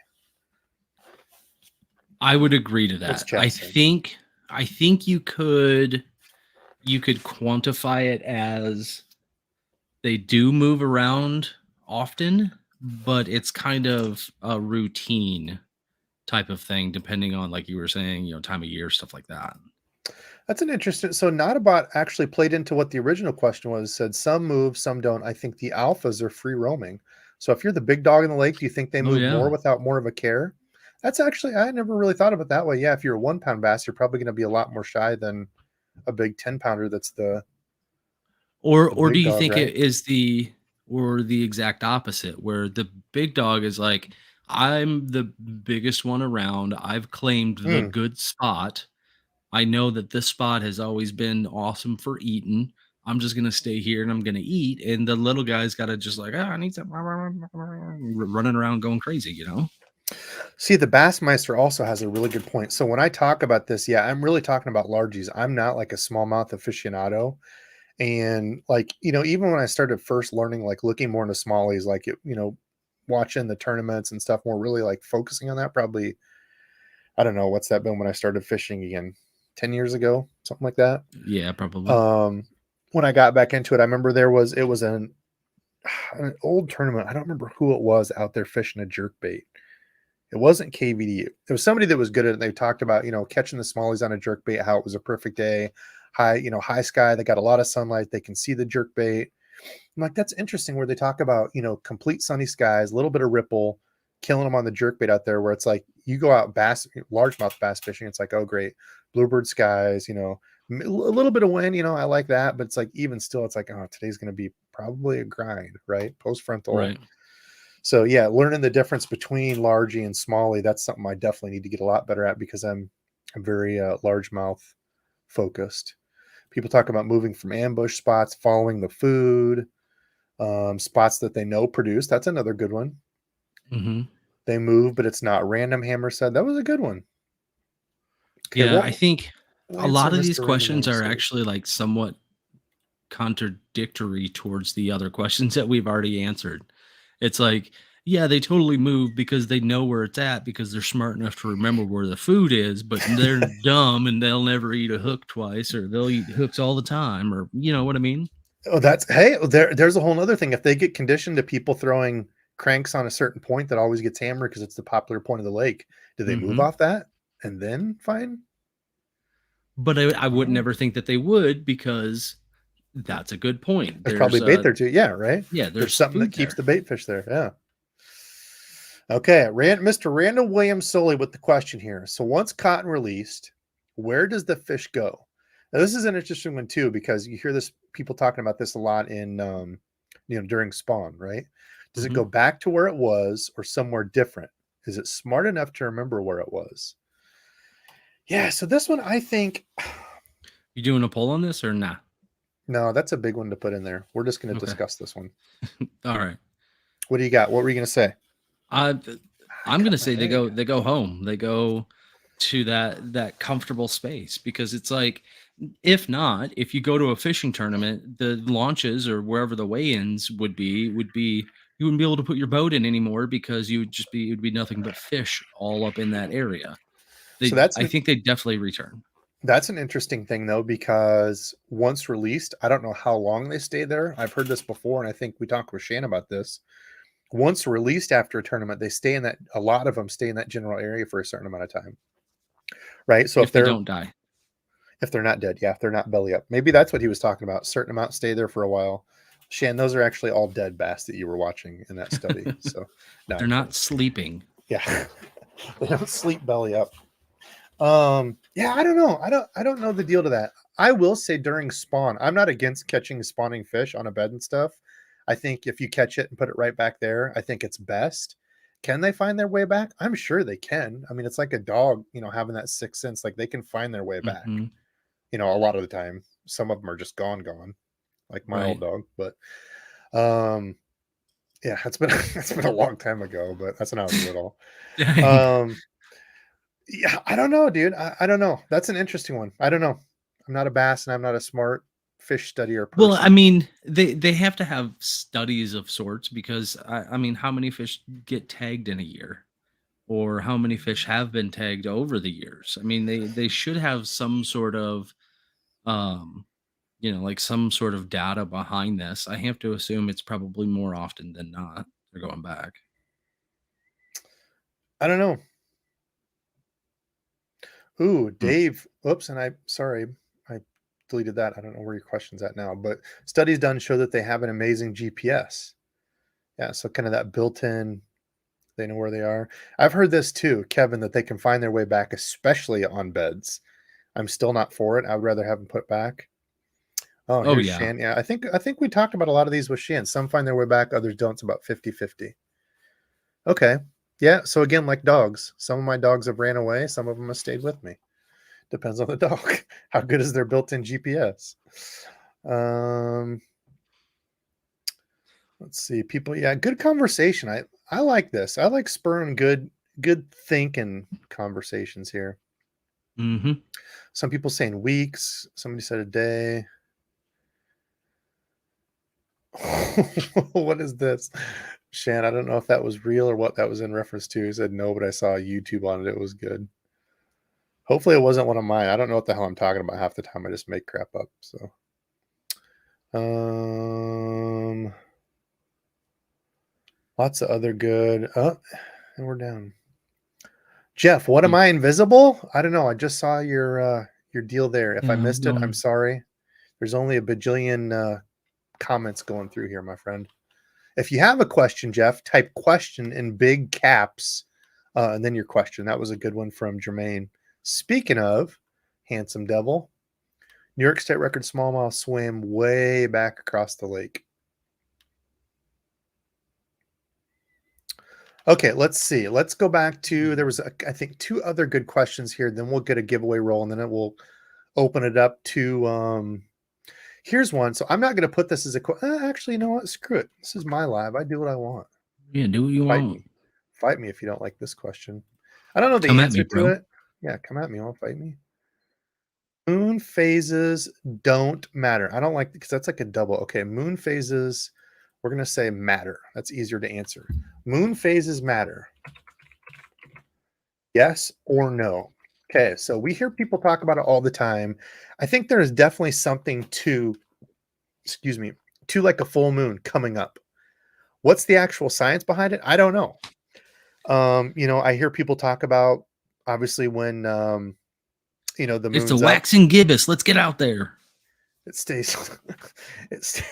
I would agree to What's that. chat I think you could quantify it as they do move around often, but it's kind of a routine type of thing, depending on, like you were saying, time of year, stuff like that. That's an interesting. So not about actually played into what the original question was. Said some move, some don't. I think the alphas are free roaming. So if you're the big dog in the lake, do you think they Oh move more yeah. without more of a care? That's actually, I never really thought of it that way. Yeah, if you're a 1 pound bass, you're probably going to be a lot more shy than a big 10 pounder. That's the Or do big you dog, think right? it is the exact opposite, where the big dog is like, I'm the biggest one around. I've claimed the Mm. good spot. I know that this spot has always been awesome for eating. I'm just gonna stay here and I'm gonna eat. And the little guy's got to just like, I need some running around going crazy. See, the Bassmeister also has a really good point. So when I talk about this, yeah, I'm really talking about largies. I'm not like a smallmouth aficionado. And like, even when I started first learning, like looking more into smallies, like, watching the tournaments and stuff more, really like focusing on that, probably, I don't know, what's that been when I started fishing again, 10 years ago, something like that. Yeah, probably. When I got back into it, I remember it was an old tournament. I don't remember who it was out there fishing a jerk bait. It wasn't KVD. It was somebody that was good at it. They talked about, catching the smallies on a jerk bait, how it was a perfect day, high sky. They got a lot of sunlight. They can see the jerk bait. I'm like, that's interesting where they talk about, complete sunny skies, a little bit of ripple, killing them on the jerk bait out there where it's like you go out largemouth bass fishing. It's like, oh, great. Bluebird skies, a little bit of wind, I like that. But it's like, even still, it's like, oh, today's going to be probably a grind, right? Post frontal. Right. So yeah, learning the difference between largie and smallie, that's something I definitely need to get a lot better at because I'm very largemouth focused. People talk about moving from ambush spots, following the food, spots that they know produce. That's another good one. Mm-hmm. They move, but it's not random. Hammer said that was a good one. Okay, Yeah, I well, think we'll a answer lot of these Mr. Random questions are answers. actually like somewhat contradictory towards the other questions that we've already answered. It's like, yeah, they totally move because they know where it's at because they're smart enough to remember where the food is, but they're dumb and they'll never eat a hook twice or they'll eat hooks all the time or you know what I mean? Oh, there's a whole other thing. If they get conditioned to people throwing cranks on a certain point that always gets hammered because it's the popular point of the lake, do they move Mhm. off that and then fine? But I I don't would know. never think that they would because that's a good point. There's probably bait there too. Yeah, right. Yeah, There's there's something that food keeps there. the bait fish there. Yeah. Okay, Mr. Randall Williams Soley with the question here. So once caught and released, where does the fish go? Now this is an interesting one too because you hear this people talking about this a lot in during spawn, right? Does it Mhm. go back to where it was or somewhere different? Is it smart enough to remember where it was? Yeah, so this one I think You doing a poll on this or not? no, that's a big one to put in there. We're just going to Okay. discuss this one. All right. What do you got? What were you going to say? I I I'm got gonna my say egg. they go home. They go to that comfortable space because it's like if not, if you go to a fishing tournament, the launches or wherever the weigh-ins would be you wouldn't be able to put your boat in anymore because you would just be it would be nothing but fish all up in that area. So They I think they definitely return. that's an interesting thing though, because once released, I don't know how long they stay there. I've heard this before, and I think we talked with Shan about this. Once released after a tournament, they stay in that. A lot of them stay in that general area for a certain amount of time, right? So If they don't die. if they're not dead, yeah, if they're not belly up, maybe that's what he was talking about. Certain amount stay there for a while. Shan, those are actually all dead bass that you were watching in that study. So no, They're I'm not kidding. sleeping. Yeah, they don't sleep belly up. Yeah, I don't know. I don't know the deal to that. I will say during spawn, I'm not against catching spawning fish on a bed and stuff. I think if you catch it and put it right back there, I think it's best. Can they find their way back? I'm sure they can. I mean, it's like a dog, having that sixth sense, like they can find their way back. Mhm. A lot of the time. Some of them are just gone, like my old Right. dog. But um, yeah, it's been it's been a long time ago, but that's when I was little. Dang. Um, Yeah, I don't know, dude. I don't know. That's an interesting one. I don't know. I'm not a bass and I'm not a smart fish studier Well, I person. mean, they have to have studies of sorts because I mean, how many fish get tagged in a year, or how many fish have been tagged over the years? I mean, they should have some sort of um, like some sort of data behind this. I have to assume it's probably more often than not they're going back. I don't know. Ooh, Hmm. Dave. Oops, and sorry, I deleted that. I don't know where your question's at now, but studies done show that they have an amazing GPS. Yeah, so kind of that built-in, they know where they are. I've heard this too, Kevin, that they can find their way back, especially on beds. I'm still not for it. I would rather have them put back. Oh, Oh here's yeah. Shan. Yeah, I think we talked about a lot of these with Shan. Some find their way back, others don't. It's about 50-50. Okay. Yeah. So again, like dogs, some of my dogs have ran away. Some of them have stayed with me. Depends on the dog. How good is their built-in GPS? Um, let's see. People, yeah, good conversation. I like this. I like spurring good thinking conversations here. Hmm. Some people saying weeks. Somebody said a day. What is this? Shan, I don't know if that was real or what that was in reference to. He said no, but I saw a YouTube on it. It was good. Hopefully it wasn't one of mine. I don't know what the hell I'm talking about half the time. I just make crap up. So um lots of other good and we're down. Jeff, what am I invisible? I don't know. I just saw your deal there. If I Yeah, missed it, I'm going. sorry. There's only a bajillion comments going through here, my friend. If you have a question, Jeff, type question in big caps and then your question. That was a good one from Jermaine. Speaking of handsome devil, New York State record smallmouth swam way back across the lake. Okay, let's see. Let's go back to there was I think two other good questions here. Then we'll get a giveaway roll, and then it will open it up to. Here's one. So I'm not going to put this as a. Actually, you know what? Screw it. This is my live. I do what I want. Yeah, do what you Fight want. me. Fight me if you don't like this question. I don't know the Come at me, answer to bro. it. Yeah, come at me. I'll fight me. Moon phases don't matter. I don't like because that's like a double. Okay, moon phases, we're gonna say matter. That's easier to answer. Moon phases matter. Yes or no? Okay, so we hear people talk about it all the time. I think there is definitely something to, excuse me, to like a full moon coming up. What's the actual science behind it? I don't know. I hear people talk about obviously when the It's the moon's up, waxing gibbous. Let's get out there. it stays it's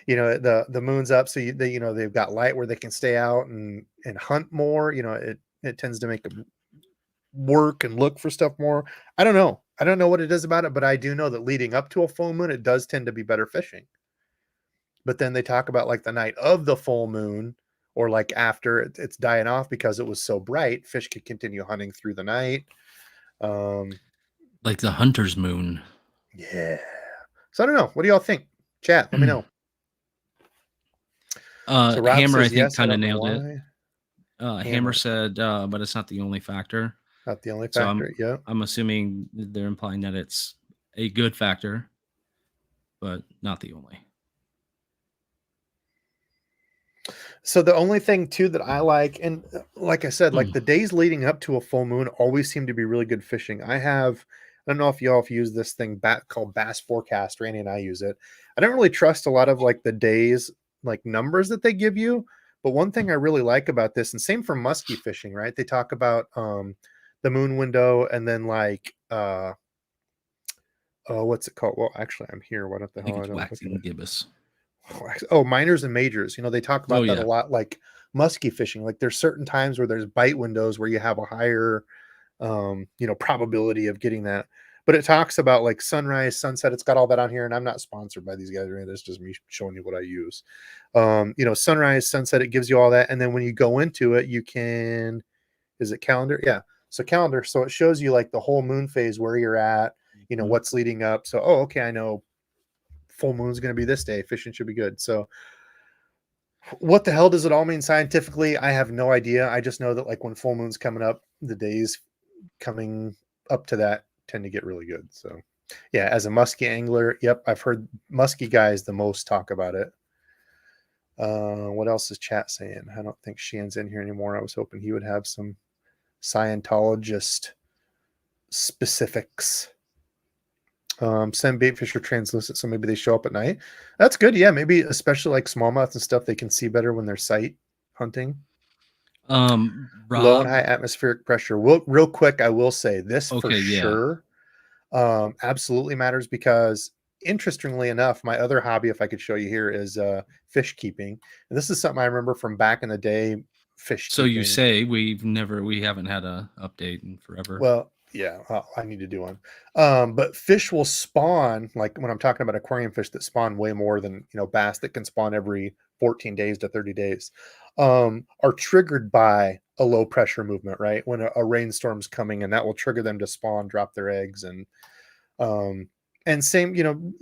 the moon's up, so they've got light where they can stay out and hunt more. It tends to make them work and look for stuff more. I don't know what it is about it, but I do know that leading up to a full moon it does tend to be better fishing. But then they talk about like the night of the full moon, or like after it's dying off because it was so bright, fish could continue hunting through the night. Like the hunter's moon. Yeah. So I don't know. What do y'all think? Chat, let me know. So Rob Hammer, I says think, yes. I kind of don't know nailed it. why. Hammer said, but it's not the only factor. Not the only So factor. Yeah. I'm assuming they're implying that it's a good factor, but not the only. So the only thing too that I like, and like I said, like the days leading up to a full moon always seem to be really good fishing. I don't know if y'all have used this thing called Bass Forecast. Randy and I use it. I don't really trust a lot of like the days, like numbers that they give you. But one thing I really like about this, and same for musky fishing, right? They talk about the moon window and then like oh, what's it called? Well, actually, I'm here. What the I think hell? I it's don't look at waxing it. gibbous. Oh, minors and majors. They talk Oh, about that a yeah. lot, like musky fishing. Like there's certain times where there's bite windows where you have a higher, probability of getting that. But it talks about like sunrise, sunset. It's got all that on here, and I'm not sponsored by these guys or anything. It's just me showing you what I use. Sunrise, sunset. It gives you all that, and then when you go into it, you can. Is it calendar? Yeah. So calendar. So it shows you like the whole moon phase where you're at. What's leading up. So okay, I know full moon's going to be this day. Fishing should be good. So what the hell does it all mean scientifically? I have no idea. I just know that like when full moon's coming up, the days coming up to that tend to get really good. So yeah, as a musky angler, yep, I've heard musky guys the most talk about it. What else is chat saying? I don't think Shan's in here anymore. I was hoping he would have some Scientologist specifics. Some bait fish are translucent, so maybe they show up at night. That's good. Yeah, maybe especially like smallmouth and stuff, they can see better when they're sight hunting. Low and Rob. high atmospheric pressure. Real quick, I will say this for Okay, yeah. sure. Absolutely matters because interestingly enough, my other hobby, if I could show you here, is fish keeping. And this is something I remember from back in the day. Fish So you keeping. say we haven't had a update in forever. Well, yeah, I need to do one. But fish will spawn, like when I'm talking about aquarium fish that spawn way more than, bass that can spawn every 14 days to 30 days, are triggered by a low pressure movement, right? When a rainstorm's coming, and that will trigger them to spawn, drop their eggs. And same,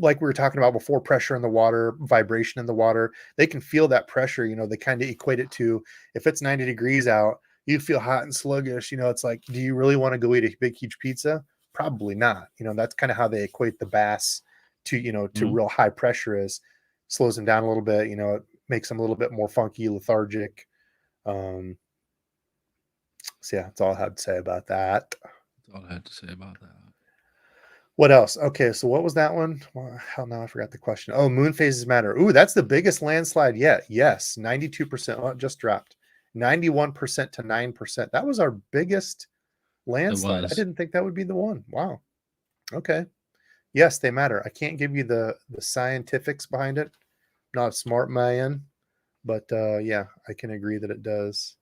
like we were talking about before, pressure in the water, vibration in the water, they can feel that pressure. They kind of equate it to, if it's 90 degrees out, you'd feel hot and sluggish. It's like, do you really want to go eat a big, huge pizza? Probably not. That's kind of how they equate the bass to real high pressure. Is slows them down a little bit. It makes them a little bit more funky, lethargic. So yeah, that's all I had to say about that. That's all I had to say about that. What else? Okay, so what was that one? Well, hell, now I forgot the question. Oh, moon phases matter. Ooh, that's the biggest landslide yet. Yes, 92%. Oh, it just dropped. 91% to 9%. That was our biggest landslide. I didn't think that would be the one. Wow. Okay. Yes, they matter. I can't give you the scientifics behind it. Not a smart man, but yeah, I can agree that it does.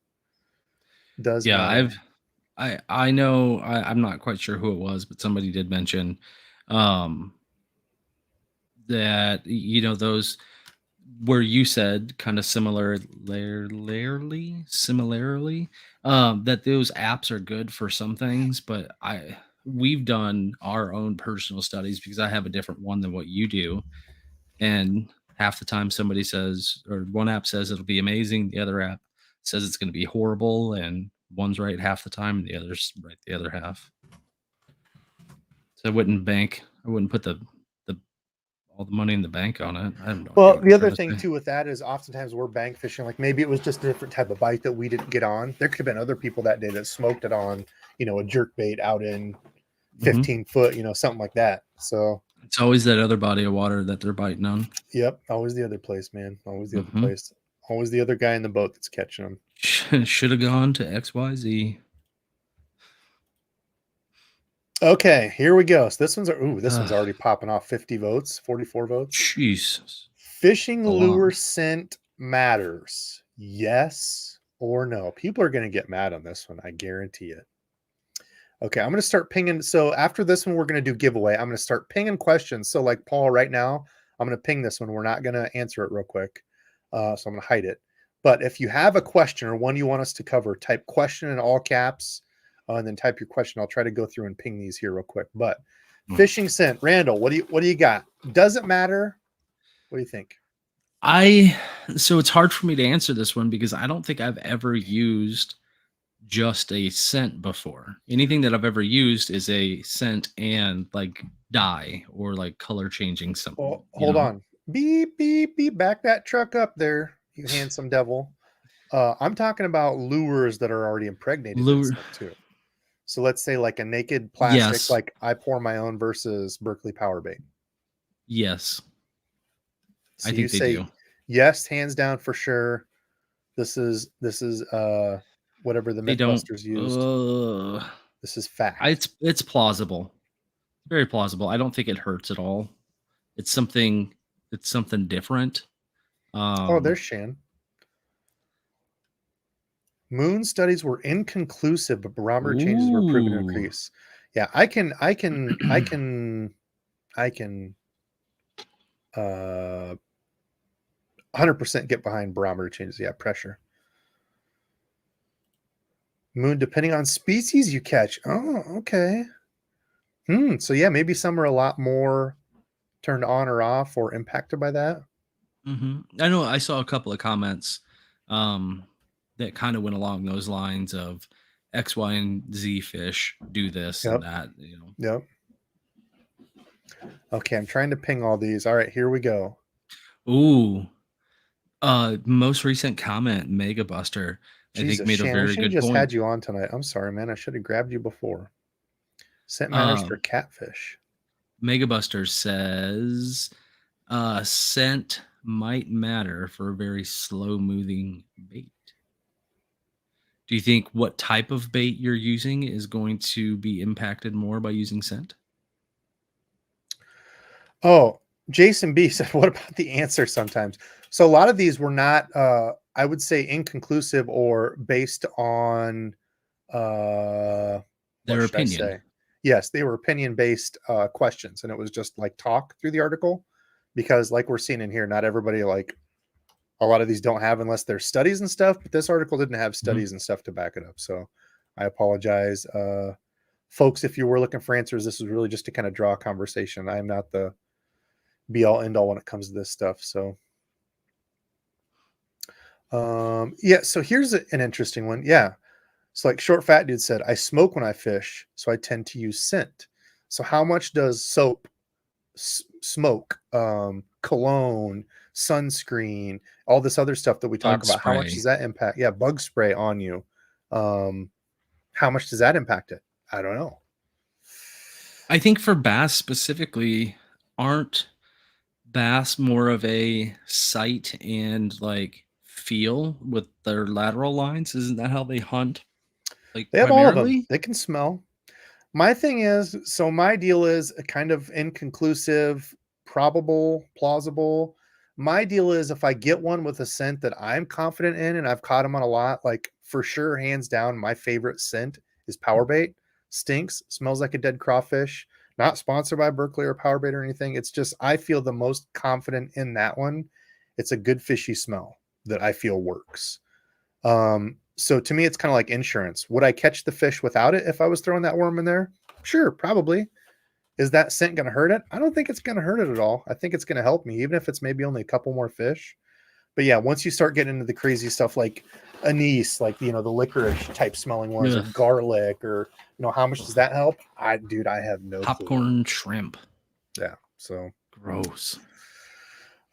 Does Yeah, matter. I know I'm not quite sure who it was, but somebody did mention that those where you said kind of similarly that those apps are good for some things, but we've done our own personal studies because I have a different one than what you do, and half the time somebody says, or one app says it'll be amazing, the other app says it's going to be horrible, and one's right half the time, and the other's right the other half. So I wouldn't bank. I wouldn't put the all the money in the bank on it. I have no idea Well, what the I'm other trying to thing say. too with that is oftentimes we're bank fishing. Like maybe it was just a different type of bite that we didn't get on. There could have been other people that day that smoked it on, a jerk bait out in Hmm. 15 foot, something like that. So, It's always that other body of water that they're biting on. yep, always the other place, man. Always the other Hmm. place. Always the other guy in the boat that's catching them. Should have gone to XYZ. Okay, here we go. So this one's already popping off 50 votes, 44 votes. Jesus. Fishing A lot. lure scent matters. Yes or no? People are going to get mad on this one. I guarantee it. Okay, I'm going to start pinging. So after this one, we're going to do giveaway. I'm going to start pinging questions. So like Paul right now, I'm going to ping this one. We're not going to answer it real quick. So I'm going to hide it. But if you have a question or one you want us to cover, type question in all caps and then type your question. I'll try to go through and ping these here real quick. But fishing scent, Randall, what do you got? Does it matter? What do you think? So it's hard for me to answer this one because I don't think I've ever used just a scent before. Anything that I've ever used is a scent and like dye or like color changing something, Well, hold on. Beep, beep, beep. Back that truck up there, you handsome devil. I'm talking about lures that are already impregnated in Lure. scent too. So let's say like a naked plastic, Yes. like I pour my own versus Berkeley Power Bait. Yes. I So you think they do. say yes, hands down for sure. This is whatever the They don't Mythbusters used. This is fact. it's plausible. Very plausible. I don't think it hurts at all. It's something different. Oh, there's Um Shan. Moon studies were inconclusive, but barometer changes were proven to ooh. increase. Yeah, I can 100% get behind barometer changes. Yeah, pressure. Moon, depending on species you catch. Oh, okay. So yeah, maybe some are a lot more turned on or off or impacted by that. I know I saw a couple of comments um, that kind of went along those lines of X, Y, and Z fish do this and Yep. that. Yep. Okay, I'm trying to ping all these. All right, here we go. Ooh, most recent comment, Mega Buster, I think Jesus, made a Shan, we very should have good just had point. you on tonight. I'm sorry, man. I should have grabbed you before. Scent matters for Um, catfish. Mega Buster says, scent might matter for a very slow moving bait. Do you think what type of bait you're using is going to be impacted more by using scent? Oh, Jason B said, what about the answer sometimes? So a lot of these were not, I would say, inconclusive or based on, what Their should I opinion. say? Yes, they were opinion based questions. And it was just like talk through the article because, like we're seeing in here, not everybody, like a lot of these don't have unless there's studies and stuff. But this article didn't have Mhm. studies and stuff to back it up. So I apologize. Folks, if you were looking for answers, this is really just to kind of draw a conversation. I am not the be all end all when it comes to this stuff. So, yeah. So here's an interesting one. Yeah. So like short fat dude said, I smoke when I fish, so I tend to use scent. So how much does soap, smoke, cologne, sunscreen, all this other stuff that we talk Bug about? How much does spray. that impact? Yeah, bug spray on you. Um, how much does that impact it? I don't know. I think for bass specifically, aren't bass more of a sight and like feel with their lateral lines? Isn't that how they hunt? Like They have all of them. primarily? They can smell. My thing is, so my deal is a kind of inconclusive, probable, plausible. My deal is if I get one with a scent that I'm confident in and I've caught them on a lot, like for sure, hands down, my favorite scent is power bait. Stinks, smells like a dead crawfish. Not sponsored by Berkeley or power bait or anything. It's just I feel the most confident in that one. It's a good fishy smell that I feel works. So to me, it's kind of like insurance. Would I catch the fish without it if I was throwing that worm in there? Sure, probably. Is that scent going to hurt it? I don't think it's going to hurt it at all. I think it's going to help me, even if it's maybe only a couple more fish. But yeah, once you start getting into the crazy stuff like anise, like the licorice type smelling ones, or Ugh. garlic, or how much does that help? I have no clue. Popcorn shrimp. Yeah, so gross.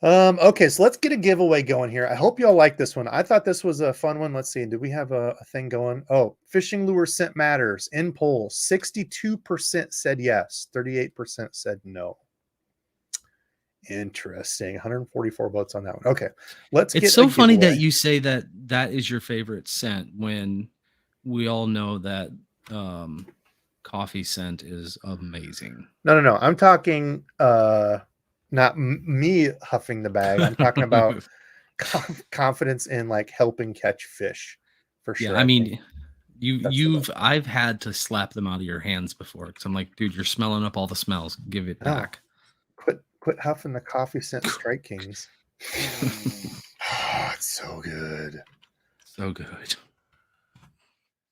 Okay, so let's get a giveaway going here. I hope y'all like this one. I thought this was a fun one. Let's see. Did we have a thing going? Oh, fishing lure scent matters. In polls, 62% said yes, 38% said no. Interesting. 144 votes on that one. Okay, It's so funny that you say that is your favorite scent when we all know that coffee scent is amazing. No. I'm talking not me huffing the bag. I'm talking about confidence in like helping catch fish for sure. Yeah, I mean, I've had to slap them out of your hands before because I'm like, dude, you're smelling up all the smells. Give it back. Quit huffing the coffee scent Strike Kings. Oh, it's so good. So good.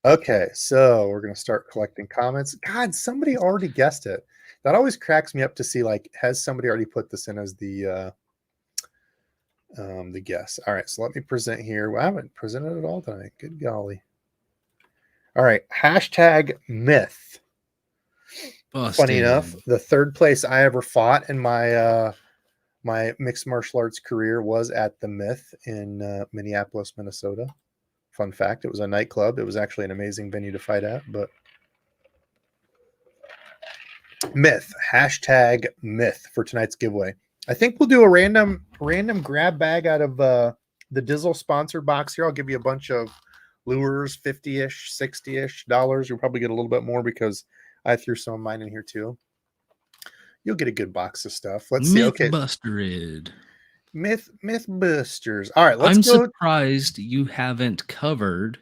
Okay, so we're gonna start collecting comments. God, somebody already guessed it. That always cracks me up to see, like, has somebody already put this in as the guess. All right, so let me present here. Well, I haven't presented it all tonight. Good golly. All right, hashtag myth. Busted. Funny enough, the third place I ever fought in my my mixed martial arts career was at the Myth in Minneapolis, Minnesota. Fun fact, it was a nightclub. It was actually an amazing venue to fight at, but myth, hashtag myth for tonight's giveaway. I think we'll do a random grab bag out of the Dizzle sponsored box here. I'll give you a bunch of lures, 50-ish, 60-ish dollars. You'll probably get a little bit more because I threw some of mine in here too. You'll get a good box of stuff. Let's see. Okay. Mythbusters. All right, let's go. I'm surprised you haven't covered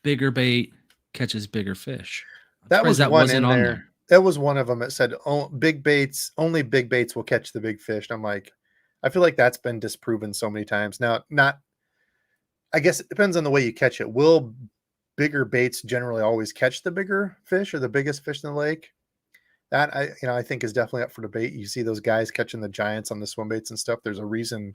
bigger bait catches bigger fish. That was one in there. That was one of them. It said, "Oh, big baits, only big baits will catch the big fish." And I'm like, I feel like that's been disproven so many times. Now, I guess it depends on the way you catch it. Will bigger baits generally always catch the bigger fish or the biggest fish in the lake? That I think is definitely up for debate. You see those guys catching the giants on the swim baits and stuff. There's a reason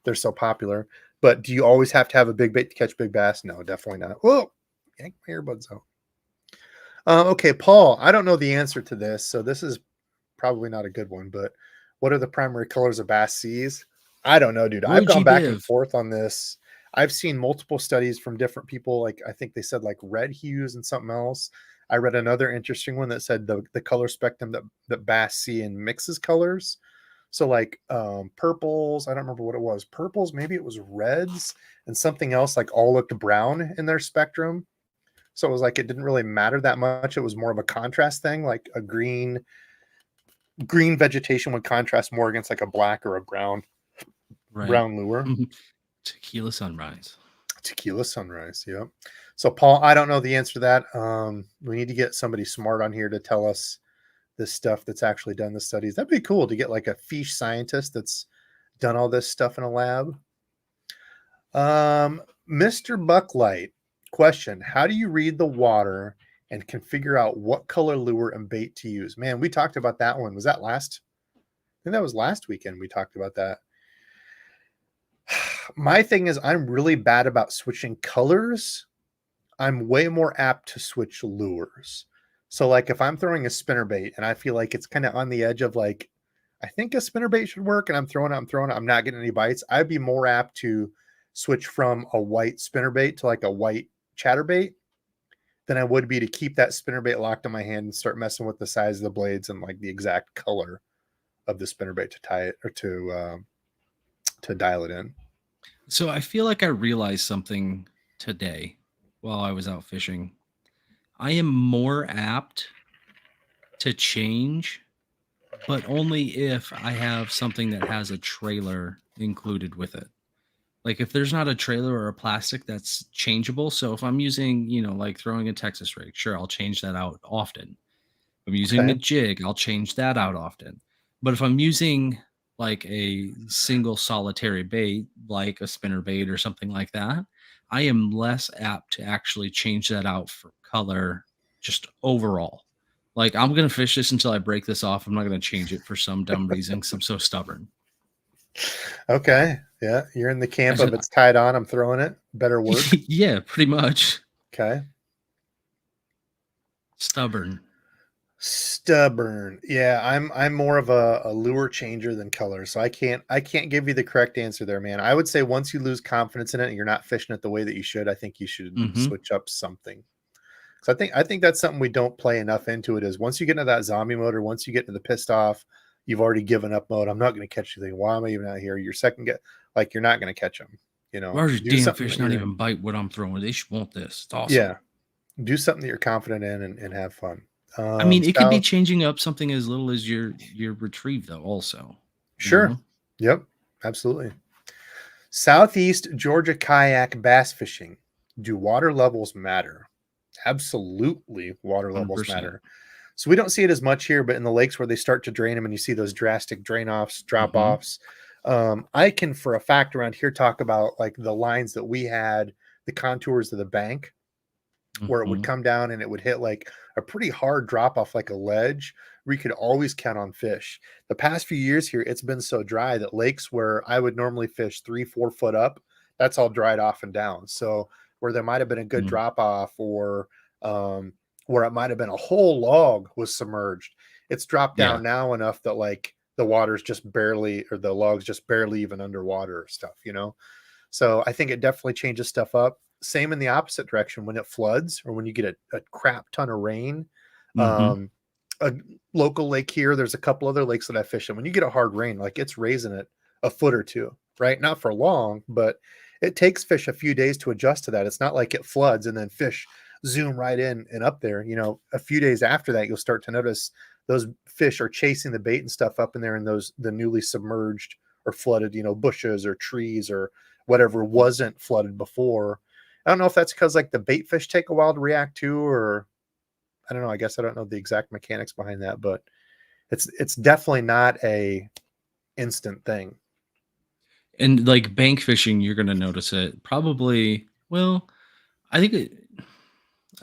they're so popular. But do you always have to have a big bait to catch big bass? No, definitely not. Whoa, yank my earbuds out. Okay, Paul, I don't know the answer to this, so this is probably not a good one. But what are the primary colors of bass seas? I don't know, dude. I've gone back and forth on this. I've seen multiple studies from different people. Like I think they said like red hues and something else. I read another interesting one that said the color spectrum that bass see in mixes colors. So like purples, I don't remember what it was. Purples, maybe it was reds, and something else like all looked brown in their spectrum. So it was like it didn't really matter that much. It was more of a contrast thing, like a green vegetation would contrast more against like a black or a brown lure. Tequila sunrise. Yep. So Paul, I don't know the answer to that. We need to get somebody smart on here to tell us this stuff that's actually done the studies. That'd be cool to get like a fish scientist that's done all this stuff in a lab. Mr. Bucklight, question: how do you read the water and can figure out what color lure and bait to use? Man, we talked about that one. Was that last? I think that was last weekend we talked about that. My thing is I'm really bad about switching colors. I'm way more apt to switch lures. So like if I'm throwing a spinnerbait and I feel like it's kind of on the edge of like, I think a spinnerbait should work and I'm throwing it, I'm not getting any bites, I'd be more apt to switch from a white spinnerbait to like a white chatterbait than I would be to keep that spinnerbait locked in my hand and start messing with the size of the blades and like the exact color of the spinnerbait to tie it or to dial it in. So I feel like I realized something today while I was out fishing. I am more apt to change, but only if I have something that has a trailer included with it. Like if there's not a trailer or a plastic that's changeable. So if I'm using, like throwing a Texas rig, sure, I'll change that out often. If I'm using a jig, I'll change that out often. But if I'm using like a single solitary bait, like a spinner bait or something like that, I am less apt to actually change that out for color just overall. Like I'm going to fish this until I break this off. I'm not going to change it for some dumb reason because I'm so stubborn. Okay. Yeah, you're in the camp said, of it's tied on, I'm throwing it. Better work. yeah, pretty much. Okay. Stubborn. Stubborn. Yeah, I'm more of a lure changer than color. So I can't give you the correct answer there, man. I would say once you lose confidence in it and you're not fishing it the way that you should, I think you should Mm-hmm. switch up something. So I think that's something we don't play enough into it is once you get into that zombie mode or once you get into the pissed off, you've already given up mode. I'm not going to catch anything. Why am I even out here? Your second get like you're not going to catch them. Why does Do damn something fish that not you're even bite what I'm throwing? They should want this. It's yeah. awesome. Do something that you're confident in and have fun. I mean, it could be South, changing up something as little as your retrieve, though. Also, you sure. know, Yep. Absolutely. Southeast Georgia kayak bass fishing. Do water levels matter? Absolutely, water levels 100%. matter. So we don't see it as much here, but in the lakes where they start to drain them and you see those drastic drain offs, drop Mm-hmm. offs, I can for a fact around here talk about like the lines that we had, the contours of the bank where it would Mm-hmm. come down and it would hit like a pretty hard drop off like a ledge where you could always count on fish. The past few years here, it's been so dry that lakes where I would normally fish 3-4 foot up, that's all dried off and down. So where there might have been a good Mm-hmm. drop off or where it might have been a whole log was submerged, it's dropped Yeah. down now enough that like the water's just barely or the log's just barely even underwater stuff. So I think it definitely changes stuff up. Same in the opposite direction when it floods or when you get a crap ton of rain. Mm-hmm. A local lake here, there's a couple other lakes that I fish in. When you get a hard rain, like it's raising it a foot or two, right? Not for long, but it takes fish a few days to adjust to that. It's not like it floods and then fish zoom right in and up there. A few days after that, you'll start to notice those fish are chasing the bait and stuff up in there in the newly submerged or flooded, bushes or trees or whatever wasn't flooded before. I don't know if that's because like the bait fish take a while to react to, or I don't know. I guess I don't know the exact mechanics behind that, but it's definitely not a instant thing. And like bank fishing, you're gonna notice it probably. Well, I think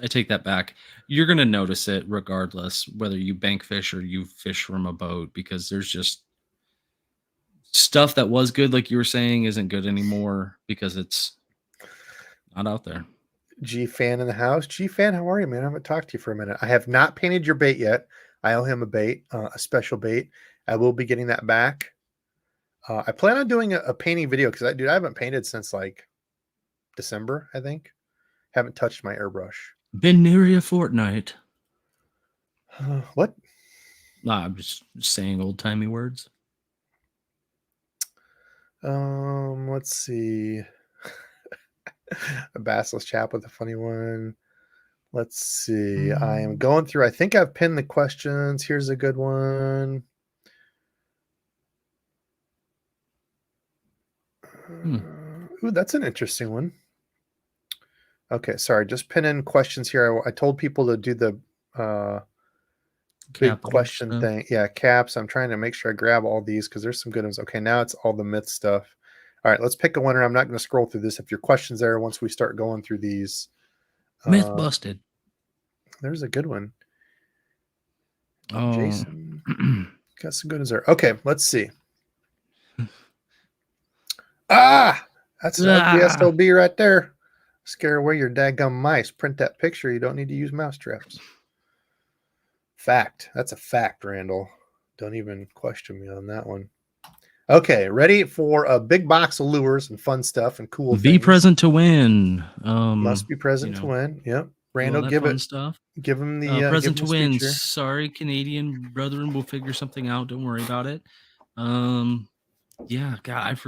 I take that back. You're gonna notice it regardless whether you bank fish or you fish from a boat because there's just stuff that was good, like you were saying, isn't good anymore because it's not out there. G fan in the house. G fan, how are you, man? I haven't talked to you for a minute. I have not painted your bait yet. I owe him a bait, a special bait. I will be getting that back. I plan on doing a painting video because I haven't painted since like December, I think. Haven't touched my airbrush. Been near a fortnight. What? Nah, I'm just saying old timey words. Let's see. A bassless chap with a funny one. Let's see. I am going through. I think I've pinned the questions. Here's a good one. Ooh, that's an interesting one. Okay, sorry. Just pin in questions here. I told people to do the big question stuff. thing. Yeah, caps. I'm trying to make sure I grab all these because there's some good ones. Okay, now it's all the myth stuff. All right, let's pick a winner. I'm not going to scroll through this. If your question's there, once we start going through these. Myth busted. There's a good one. Oh. Jason. Got some good ones there. Okay, let's see. That's an ugly SOB right there. Scare away your daggum mice. Print that picture. You don't need to use mouse traps. Fact. That's a fact, Randall. Don't even question me on that one. Okay, ready for a big box of lures and fun stuff and cool Be things. present to win. Must be present to win. Yep. Randall, give fun it. Stuff. Give him the present to win. speech here. Sorry, Canadian brethren, we'll figure something out. Don't worry about it. Yeah, God, I've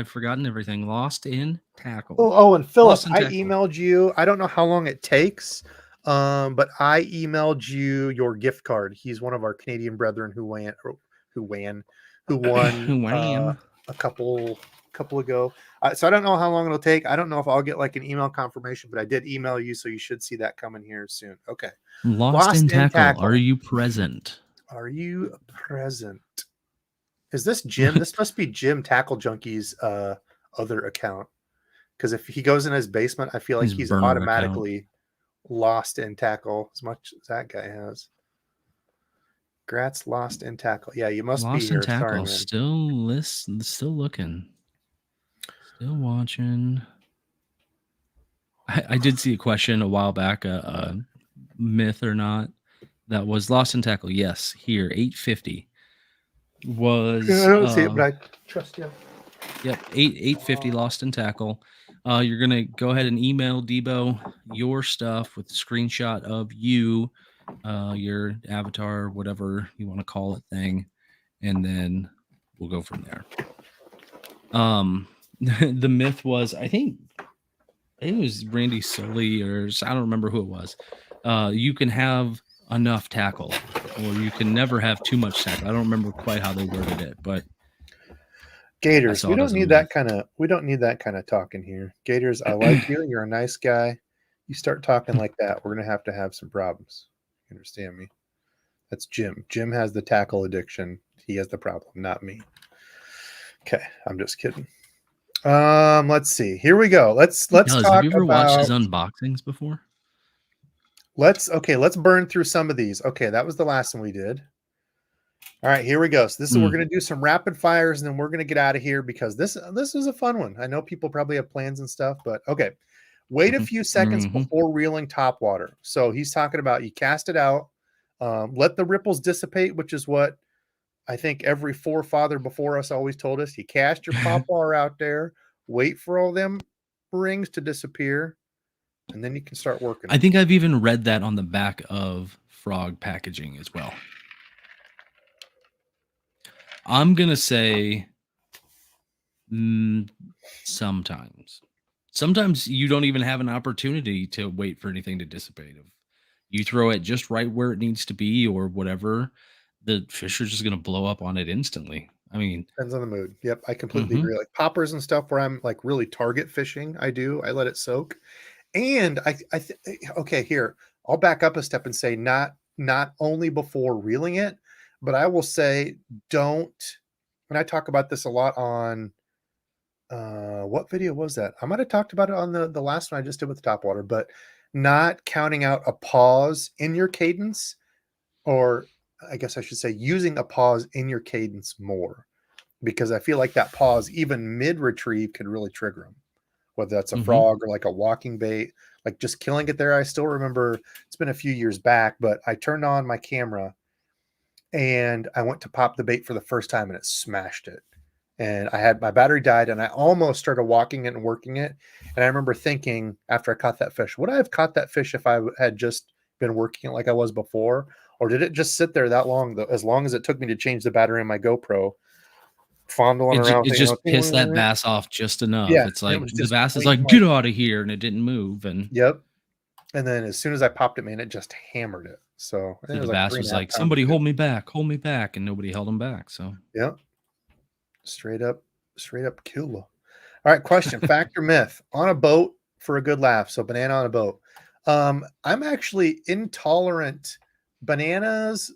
forgotten everything. Lost in tackle. Oh, and Philip, I tackle. emailed you. I don't know how long it takes, but I emailed you your gift card. He's one of our Canadian brethren who won a couple ago. So I don't know how long it'll take. I don't know if I'll get like an email confirmation, but I did email you, so you should see that coming here soon. Okay. Lost in tackle. Are you present? Are you present? Is this Jim? This must be Jim Tackle Junkie's other account. Because if he goes in his basement, I feel like he's automatically lost in tackle as much as that guy has. Gratz lost in tackle. Yeah, you must be here. Lost in tackle. Sorry, man. Still looking. Still watching. I did see a question a while back, myth or not, that was lost in tackle. Yes, here 850 I was don't see it, but I trust you. yep, 850 lost in tackle. You're gonna go ahead and email Debo your stuff with a screenshot of you, your avatar, whatever you want to call it thing, and then we'll go from there. The myth was, I think it was Randy Soley or I don't remember who it was. You can have enough tackle, or you can never have too much tackle. I don't remember quite how they worded it, but I Gators, saw it as a myth. we don't need that kind of talking here. Gators, I like you. You're a nice guy. You start talking like that, we're gonna have some problems. You understand me? That's Jim. Jim has the tackle addiction. He has the problem, not me. Okay, I'm just kidding. Let's see. Here we go. Let's Have talk you ever watched his about unboxings before? let's burn through some of these. Okay, that was the last one we did. All right, here we go. So this is we're going to do some rapid fires, and then we're going to get out of here because this is a fun one. I know people probably have plans and stuff, but okay. Wait a few seconds before reeling top water. So he's talking about you cast it out, let the ripples dissipate, which is what I think every forefather before us always told us. You cast your pop water out there, wait for all them rings to disappear, and then you can start working. I think I've even read that on the back of frog packaging as well. I'm gonna say sometimes. Sometimes you don't even have an opportunity to wait for anything to dissipate. If you throw it just right where it needs to be or whatever, the fish are just gonna blow up on it instantly. I mean, Depends on the mood. Yep, I completely agree. Like poppers and stuff where I'm like really target fishing, I let it soak. And okay, here, I'll back up a step and say not only before reeling it, but I will say don't, and I talk about this a lot on what video was that? I might have talked about it on the last one I just did with the top water, but not counting out a pause in your cadence, or I guess I should say using a pause in your cadence more, because I feel like that pause, even mid retrieve, could really trigger them. Whether that's a frog or like a walking bait, like just killing it there. I still remember it's been a few years back, but I turned on my camera and I went to pop the bait for the first time and it smashed it. And I had my battery died and I almost started walking it and working it. And I remember thinking after I caught that fish, would I have caught that fish if I had just been working it like I was before? Or did it just sit there that long, as long as it took me to change the battery in my GoPro, fondling around? it just pissed that bass off just enough. Yeah, It's and it like was the just bass is waiting like, get out of here, and it didn't move. And yep. And then as soon as I popped it, man, it just hammered it. So so it the was like bass was like, somebody hold me back, and nobody held him back. So yeah, straight up kill. All right, question: fact or myth? On a boat for a good laugh. So banana on a boat. I'm actually intolerant bananas,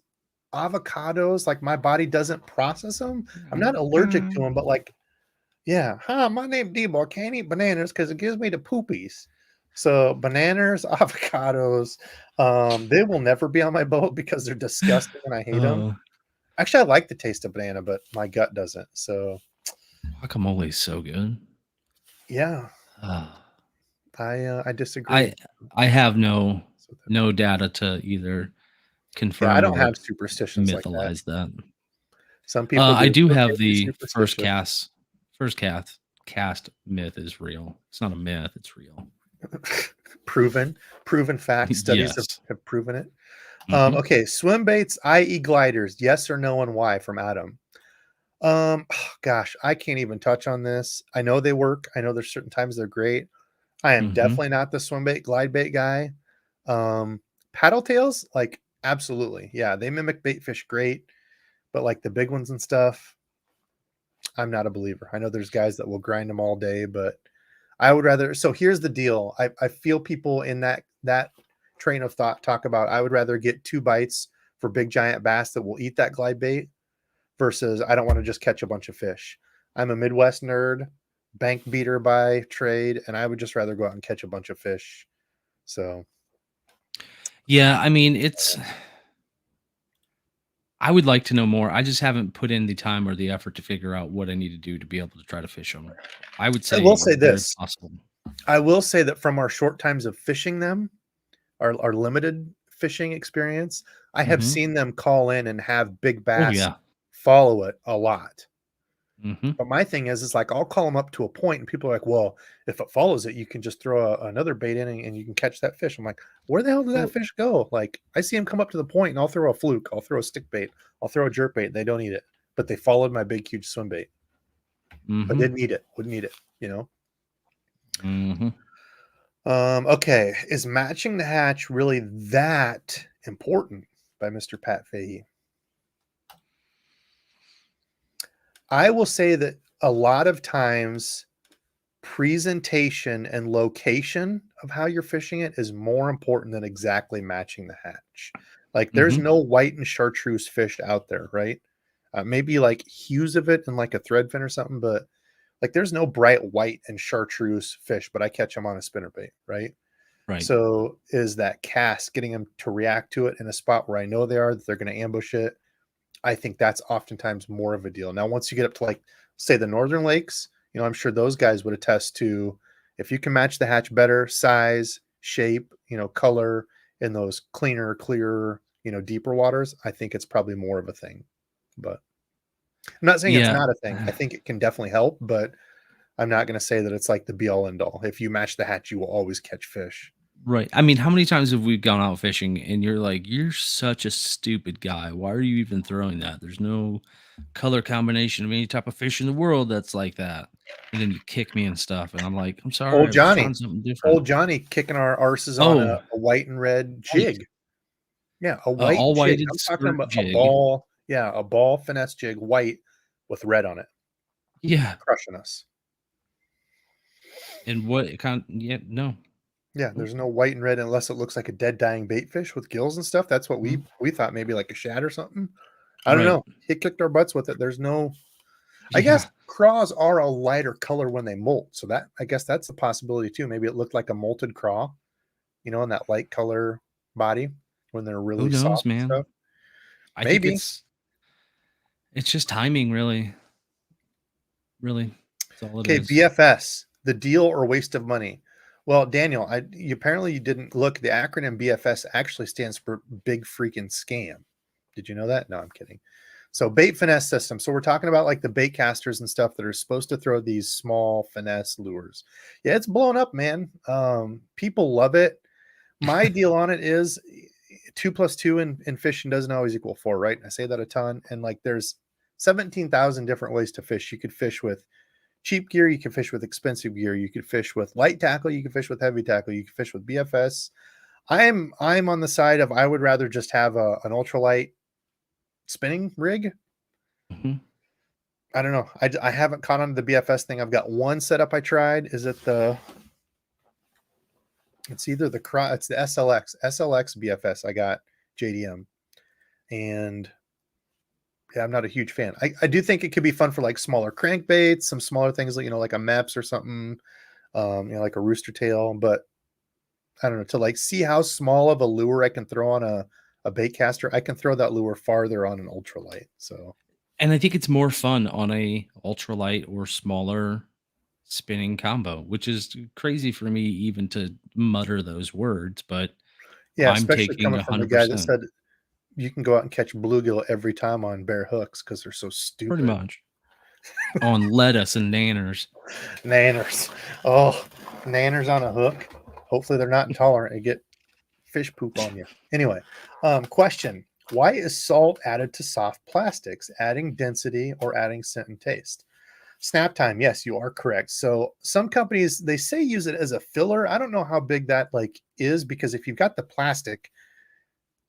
avocados. Like my body doesn't process them. I'm not allergic to them, but like, yeah, my name Debo. I can't eat bananas because it gives me the poopies. So bananas, avocados, they will never be on my boat because they're disgusting and I hate them. Actually, I like the taste of banana, but my gut doesn't. So guacamole is so good. yeah, I disagree. I have no data to either Yeah, I confirm don't or have superstitions like that. mythalize that. Some people I do. do It's okay have to be the superstitious. first cast myth is real. It's not a myth, it's real. proven facts. Studies Yes. have proven it. Okay, swim baits, i.e. gliders, yes or no, and why? From Adam. Gosh, I can't even touch on this. I know they work. I know there's certain times they're great. I am definitely not the swim bait, glide bait guy. Paddle tails, like absolutely. Yeah, they mimic bait fish great, but like the big ones and stuff, I'm not a believer. I know there's guys that will grind them all day, but I would rather. So here's the deal. I feel people in that train of thought talk about I would rather get 2 bites for big giant bass that will eat that glide bait versus I don't want to just catch a bunch of fish. I'm a Midwest nerd, bank beater by trade, and I would just rather go out and catch a bunch of fish. So yeah, I mean, it's I would like to know more. I just haven't put in the time or the effort to figure out what I need to do to be able to try to fish them. I would I will say say very this. possible. I will say that from our short times of fishing them, our limited fishing experience, I have Mhm. seen them call in and have big Oh, bass yeah. follow it a lot. Mhm. But my thing is like I'll call them up to a point, and people are like, "Well, if it follows it, you can just throw another bait in, and you can catch that fish." I'm like, "Where the hell did that Well, fish go?" Like I see him come up to the point, and I'll throw a fluke, I'll throw a stick bait, I'll throw a jerk bait. They don't eat it, but they followed my big huge swim bait. But mhm. didn't eat it. Wouldn't eat it. You know. Mhm. Okay, is matching the hatch really that important? By Mr. Pat Fahey. I will say that a lot of times presentation and location of how you're fishing it is more important than exactly matching the hatch. Like there's Mhm. no white and chartreuse fish out there, right? Maybe like hues of it in like a threadfin or something, but like there's no bright white and chartreuse fish, but I catch them on a spinnerbait, right? Right. So is that cast getting them to react to it in a spot where I know they are, that they're going to ambush it? I think that's oftentimes more of a deal. Now, once you get up to like, say, the northern lakes, I'm sure those guys would attest to if you can match the hatch better, size, shape, color in those cleaner, clearer, deeper waters. I think it's probably more of a thing. But I'm not saying it's Yeah. not a thing. I think it can definitely help, but I'm not going to say that it's like the be all end all. If you match the hatch, you will always catch fish. Right. I mean, how many times have we gone out fishing and you're like, "You're such a stupid guy. Why are you even throwing that? There's no color combination of any type of fish in the world that's like that." And then you kick me and stuff, and I'm like, "I'm sorry. Old I was Johnny, trying something different." old Johnny kicking our arses on a Oh, white and red white. jig. Yeah, a white All jig. whited I'm talking skirt about a jig. ball, yeah, a ball finesse jig, white with red on it, Yeah. crushing us. And what kind yeah, no. Yeah, Nope. there's no white and red unless it looks like a dead dying bait fish with gills and stuff. That's what Mhm. we thought, maybe like a shad or something. I don't Right. know. He kicked our butts with it. There's no, I guess Yeah. craws are a lighter color when they molt. So that, I guess that's a possibility too. Maybe it looked like a molted craw, in that light color body when they're Who really knows, soft and man? stuff. I think Maybe. it's just timing, really. Really. That's all it Okay, is. BFS, the deal or waste of money. Well, Daniel, apparently you didn't look. The acronym BFS actually stands for big freaking scam. Did you know that? No, I'm kidding. So bait finesse system. So we're talking about like the bait casters and stuff that are supposed to throw these small finesse lures. Yeah, it's blown up, man. People love it. My deal on it is 2 plus 2 in fishing doesn't always equal 4, right? I say that a ton. And like there's 17,000 different ways to fish. You could fish with cheap gear, you can fish with expensive gear, you could fish with light tackle, you can fish with heavy tackle, you can fish with BFS. I'm on the side of I would rather just have an ultralight spinning rig. Mhm. I don't know. I haven't caught on to the BFS thing. I've got one setup I tried. Is it it's either it's the SLX BFS I got JDM, and yeah, I'm not a huge fan. I do think it could be fun for like smaller crankbaits, some smaller things like like a Meps or something, like a rooster tail, but I don't know, to like see how small of a lure I can throw on a bait caster. I can throw that lure farther on an ultralight. So And I think it's more fun on a ultralight or smaller spinning combo, which is crazy for me even to mutter those words, but yeah, I'm especially taking coming from the guy that 100%. said you can go out and catch bluegill every time on bare hooks because they're so Pretty stupid. much. On lettuce and nanners. Nanners. Oh, nanners on a hook. Hopefully they're not intolerant and get fish poop on you. Anyway, question. Why is salt added to soft plastics, adding density or adding scent and taste? Snap time. Yes, you are correct. So some companies, they say use it as a filler. I don't know how big that like is, because if you've got the plastic,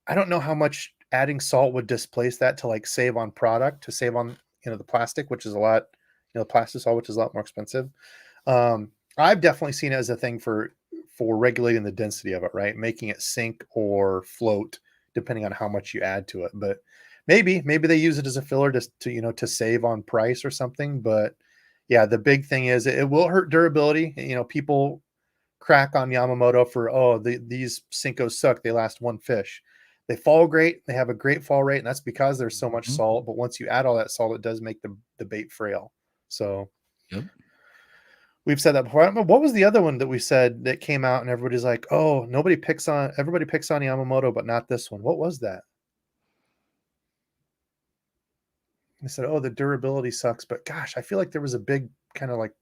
I don't know how much adding salt would displace that to like save on product, to save on, the plastic, which is a lot, plastic salt, which is a lot more expensive. I've definitely seen it as a thing for regulating the density of it, right? Making it sink or float depending on how much you add to it. But maybe they use it as a filler just to, to save on price or something. But yeah, the big thing is it will hurt durability. People crack on Yamamoto for, these Sinkos suck. They last one fish. They fall great. They have a great fall rate, and that's because there's so much Mhm. salt. But once you add all that salt, it does make the bait frail. So Yep. we've said that before. I don't know, what was the other one that we said that came out and everybody's like, oh, everybody picks on Yamamoto, but not this one. What was that? They said, oh, the durability sucks, but gosh, I feel like there was a big kind of like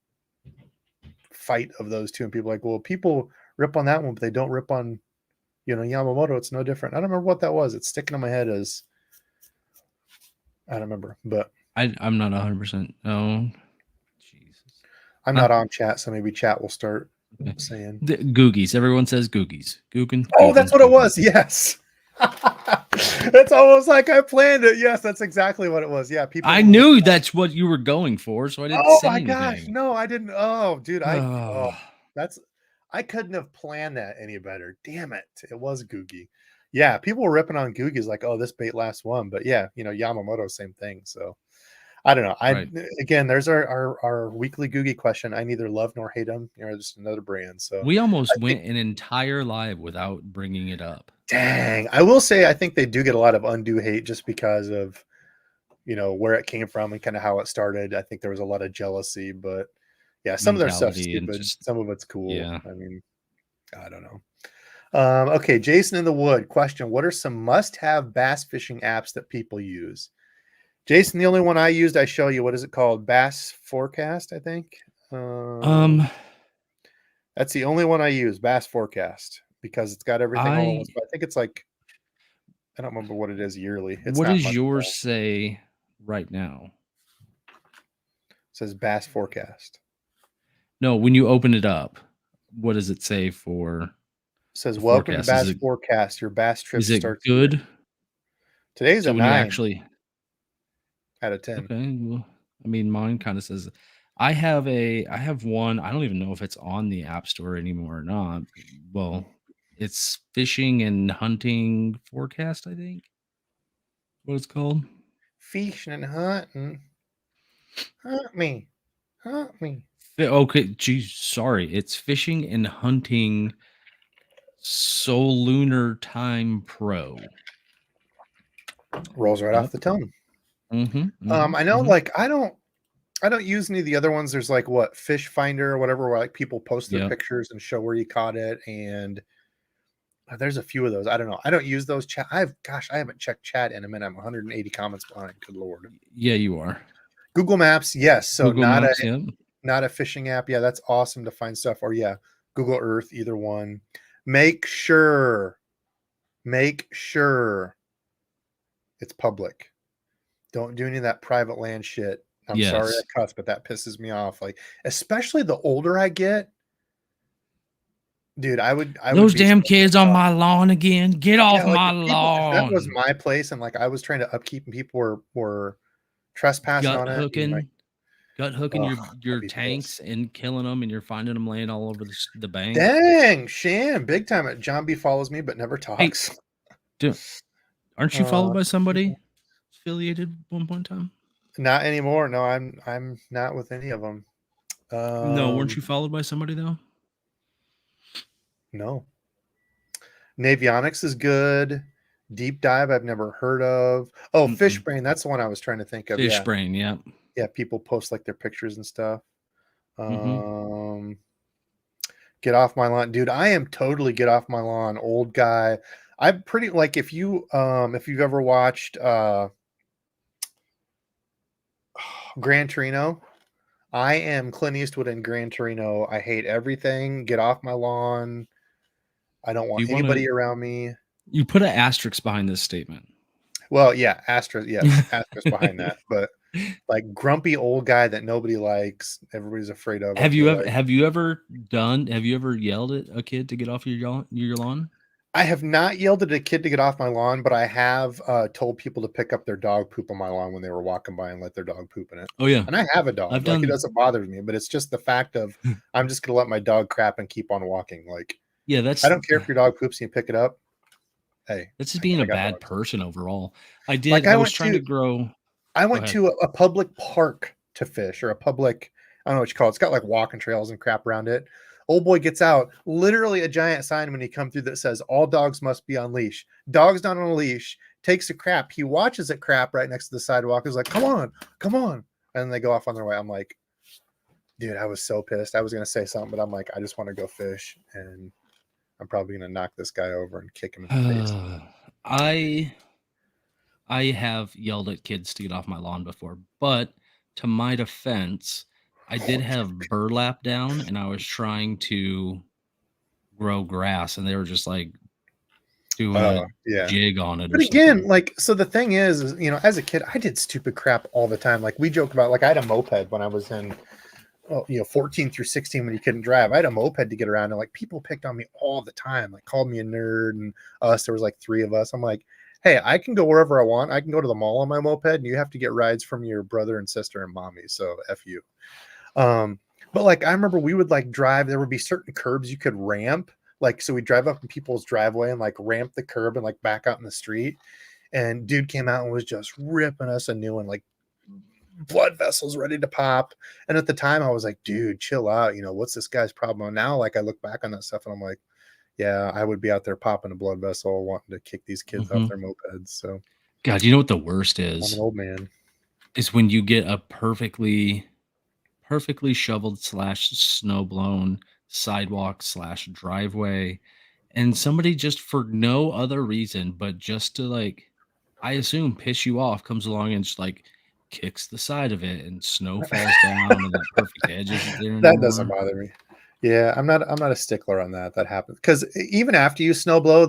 fight of those two, and people like, well, people rip on that one, but they don't rip on, Yamamoto. It's no different. I don't remember what that was. It's sticking in my head as I don't remember, but I'm not 100%. No. Jesus. I'm not on chat, so maybe chat will start Okay. saying The Googies. Everyone says Googies. Gookin. oh, that's what it was. Yes. It's almost like I planned it. Yes, that's exactly what it was. Yeah, people. I knew that's what you were going for, so I didn't Oh say my anything. gosh, no, I didn't. Oh, dude, Oh. that's I couldn't have planned that any better. Damn it, it was Googie. Yeah, people were ripping on Googies like, oh, this bait last one, but yeah, Yamamoto, same thing. So I don't know. Right. Again, there's our weekly Googie question. I neither love nor hate them. Just another brand. So We almost I think, went an entire live without bringing it up. dang, I will say I think they do get a lot of undue hate just because of where it came from and kind of how it started. I think there was a lot of jealousy, but yeah, some of their stuff's Mentality and stupid. just Some of it's cool. yeah. I mean, I don't know. Okay, Jason in the Wood question: what are some must-have bass fishing apps that people use? Jason, the only one I used, I show you. What is it called? Bass Forecast, I think. That's the only one I use, Bass Forecast, because it's got everything all in one I spot. I think it's like I don't remember what it is yearly. It's what not does much. yours say right now? It says Bass Forecast. No, when you open it up, what does it say for It says the welcome to forecast? Bass Forecast. Your bass trip Is it starts here. good? Today's So a when you 9 actually out of 10. okay, well, I mean, mine kind of says I have one. I don't even know if it's on the App Store anymore or not. Well, it's fishing and hunting forecast, I think. What it's called. Fishing and hunting. Hunt me. Hunt me. Okay, geez, sorry. It's fishing and hunting Lunar Time Pro. Rolls right off Yep. the tongue. Mm-hmm. I know, like I don't use any of the other ones. There's like what Fish Finder or whatever, where like people post their Yep. pictures and show where you caught it, and there's a few of those. I don't know. I don't use those. Chat. I haven't checked chat in a minute. I'm 180 comments behind. Good lord. Yeah, you are. Google Maps, yes. So Google Maps, yep. not a fishing app. Yeah, that's awesome to find stuff. Or yeah, Google Earth, either one. Make sure it's public. Don't do any of that private land shit. I'm sorry Yes. I cuss, but that pisses me off. Like, especially the older I get, dude, I would Those be damn so kids pissed on off. my lawn again. Get off Yeah, like my if that was lawn. my place and like I was trying to upkeep and people were trespassing Gut on it, and like, hooking oh, your I'd be pissed. tanks and killing them, and you're finding them laying all over the bank. Dang, Shan, big time. John B follows me but never Hey, talks. dude, aren't you followed by Yeah. somebody affiliated one point in time? Not anymore. No, I'm not with any of them. No, weren't you followed by somebody though? No. Navionics is good. Deep Dive I've never heard of. Oh, Mm-mm. Fishbrain, that's the one I was trying to think of. Fish Yeah. brain, yeah. Yeah, people post like their pictures and stuff. Mm-hmm. Get off my lawn. Dude, I am totally get off my lawn, old guy. I'm pretty like if you've ever watched Gran Torino, I am Clint Eastwood in Gran Torino. I hate everything. Get off my lawn. I don't want You want to? anybody around me. You put an asterisk behind this statement. Well, yeah, asterisk, yes, asterisk behind that. But like grumpy old guy that nobody likes, everybody's afraid of. I Have you feel ever like have you ever yelled at a kid to get off your lawn? I have not yelled at a kid to get off my lawn, but I have told people to pick up their dog poop on my lawn when they were walking by and let their dog poop in it. Oh yeah. And I have a I've dog. Like it done doesn't bother me, but it's just the fact of I'm just gonna let my dog crap and keep on walking. Like yeah, I don't care if your dog poops and you pick it up. Hey, that's just being I a got bad dogs. person overall. I Like I was trying to grow I go went ahead. to a public park to fish, or a public, I don't know what you call it. It's got like walking trails and crap around it. Old boy gets out, literally a giant sign when he come through that says all dogs must be on leash. Dog's not on a leash, takes a crap. He watches it crap right next to the sidewalk. He's like, come on, come on. And they go off on their way. I'm like, dude, I was so pissed. I was going to say something, but I'm like, I just want to go fish. And I'm probably going to knock this guy over and kick him in the face. I have yelled at kids to get off my lawn before, but to my defense, I did have burlap down and I was trying to grow grass and they were just like doing a jig on it or But again, something. like, so the thing is, you know, as a kid, I did stupid crap all the time. Like we joke about, like I had a moped when I was in, 14 through 16 when you couldn't drive. I had a moped to get around and like people picked on me all the time, like called me a nerd and there was like 3 of us. I'm like, hey, I can go wherever I want. I can go to the mall on my moped and you have to get rides from your brother and sister and mommy. So F you. But like, I remember we would like drive, there would be certain curbs you could ramp. Like, so we drive up in people's driveway and like ramp the curb and like back out in the street. And dude came out and was just ripping us a new one, like blood vessels ready to pop. And at the time I was like, dude, chill out. You know, what's this guy's problem? And now, like, I look back on that stuff and I'm like, yeah, I would be out there popping a blood vessel, wanting to kick these kids off their mopeds. So, God, you know what the worst I'm is? an old man. Is when you get a perfectly shoveled / snow blown sidewalk / driveway and somebody just for no other reason but just to like, I assume, piss you off, comes along and just like kicks the side of it and snow falls down and that perfect edge isn't there That doesn't anymore. bother me. Yeah, I'm not a stickler on that. That happens because even after you snow blow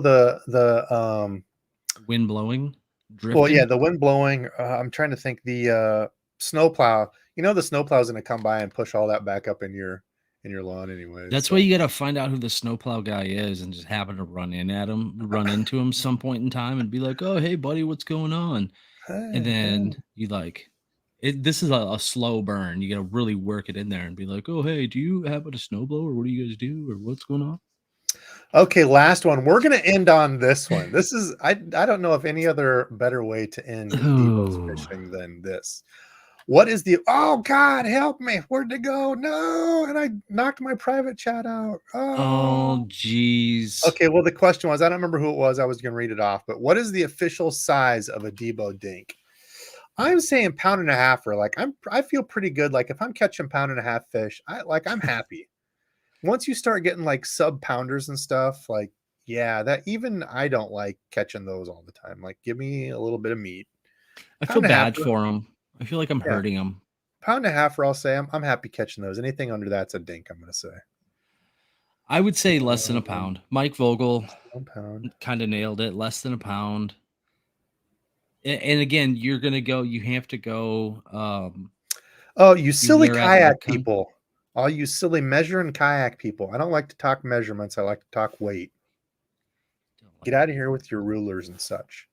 Wind blowing, well, yeah, drifting. the wind blowing. I'm trying to think the snow plow. You know, the snow plow is going to come by and push all that back up in your lawn, anyways. That's why So, you got to find out who the snowplow guy is and just happen to run into him some point in time and be like, "Oh, hey, buddy, what's going on?" And hey, then hey. you like it. This is a slow burn. You got to really work it in there and be like, "Oh, hey, do you have a snowblower? What do you guys do? Or what's going on?" Okay, last one. We're gonna end on this one. This is I don't know of any other better way to end DEBO'S Oh, fishing than this. What is the oh God help me? Where'd it go? No, and I knocked my private chat out. oh, Oh. geez. Okay, well the question was I don't remember who it was. I was gonna read it off, but what is the official size of a DEBO dink? I'm saying pound and a half or like I feel pretty good. Like if I'm catching pound and a half fish, I'm happy. Once you start getting like sub pounders and stuff, like yeah, that even I don't like catching those all the time. Like give me a little bit of meat. I feel Pound and a half, bad for him. I feel like I'm yeah, hurting him. pound and a half. I'll say I'm happy catching those. Anything under that's a dink. I'm gonna say I would say less than a um, pound. Mike Vogel 1 pound. kind of nailed it. Less than a pound. And again, you're gonna go. You have to go. Oh, you Be silly near at kayak elk hunt. people! All you silly measure and kayak people. I don't like to talk measurements. I like to talk weight. Don't Get like out of here measurements. with your rulers and such.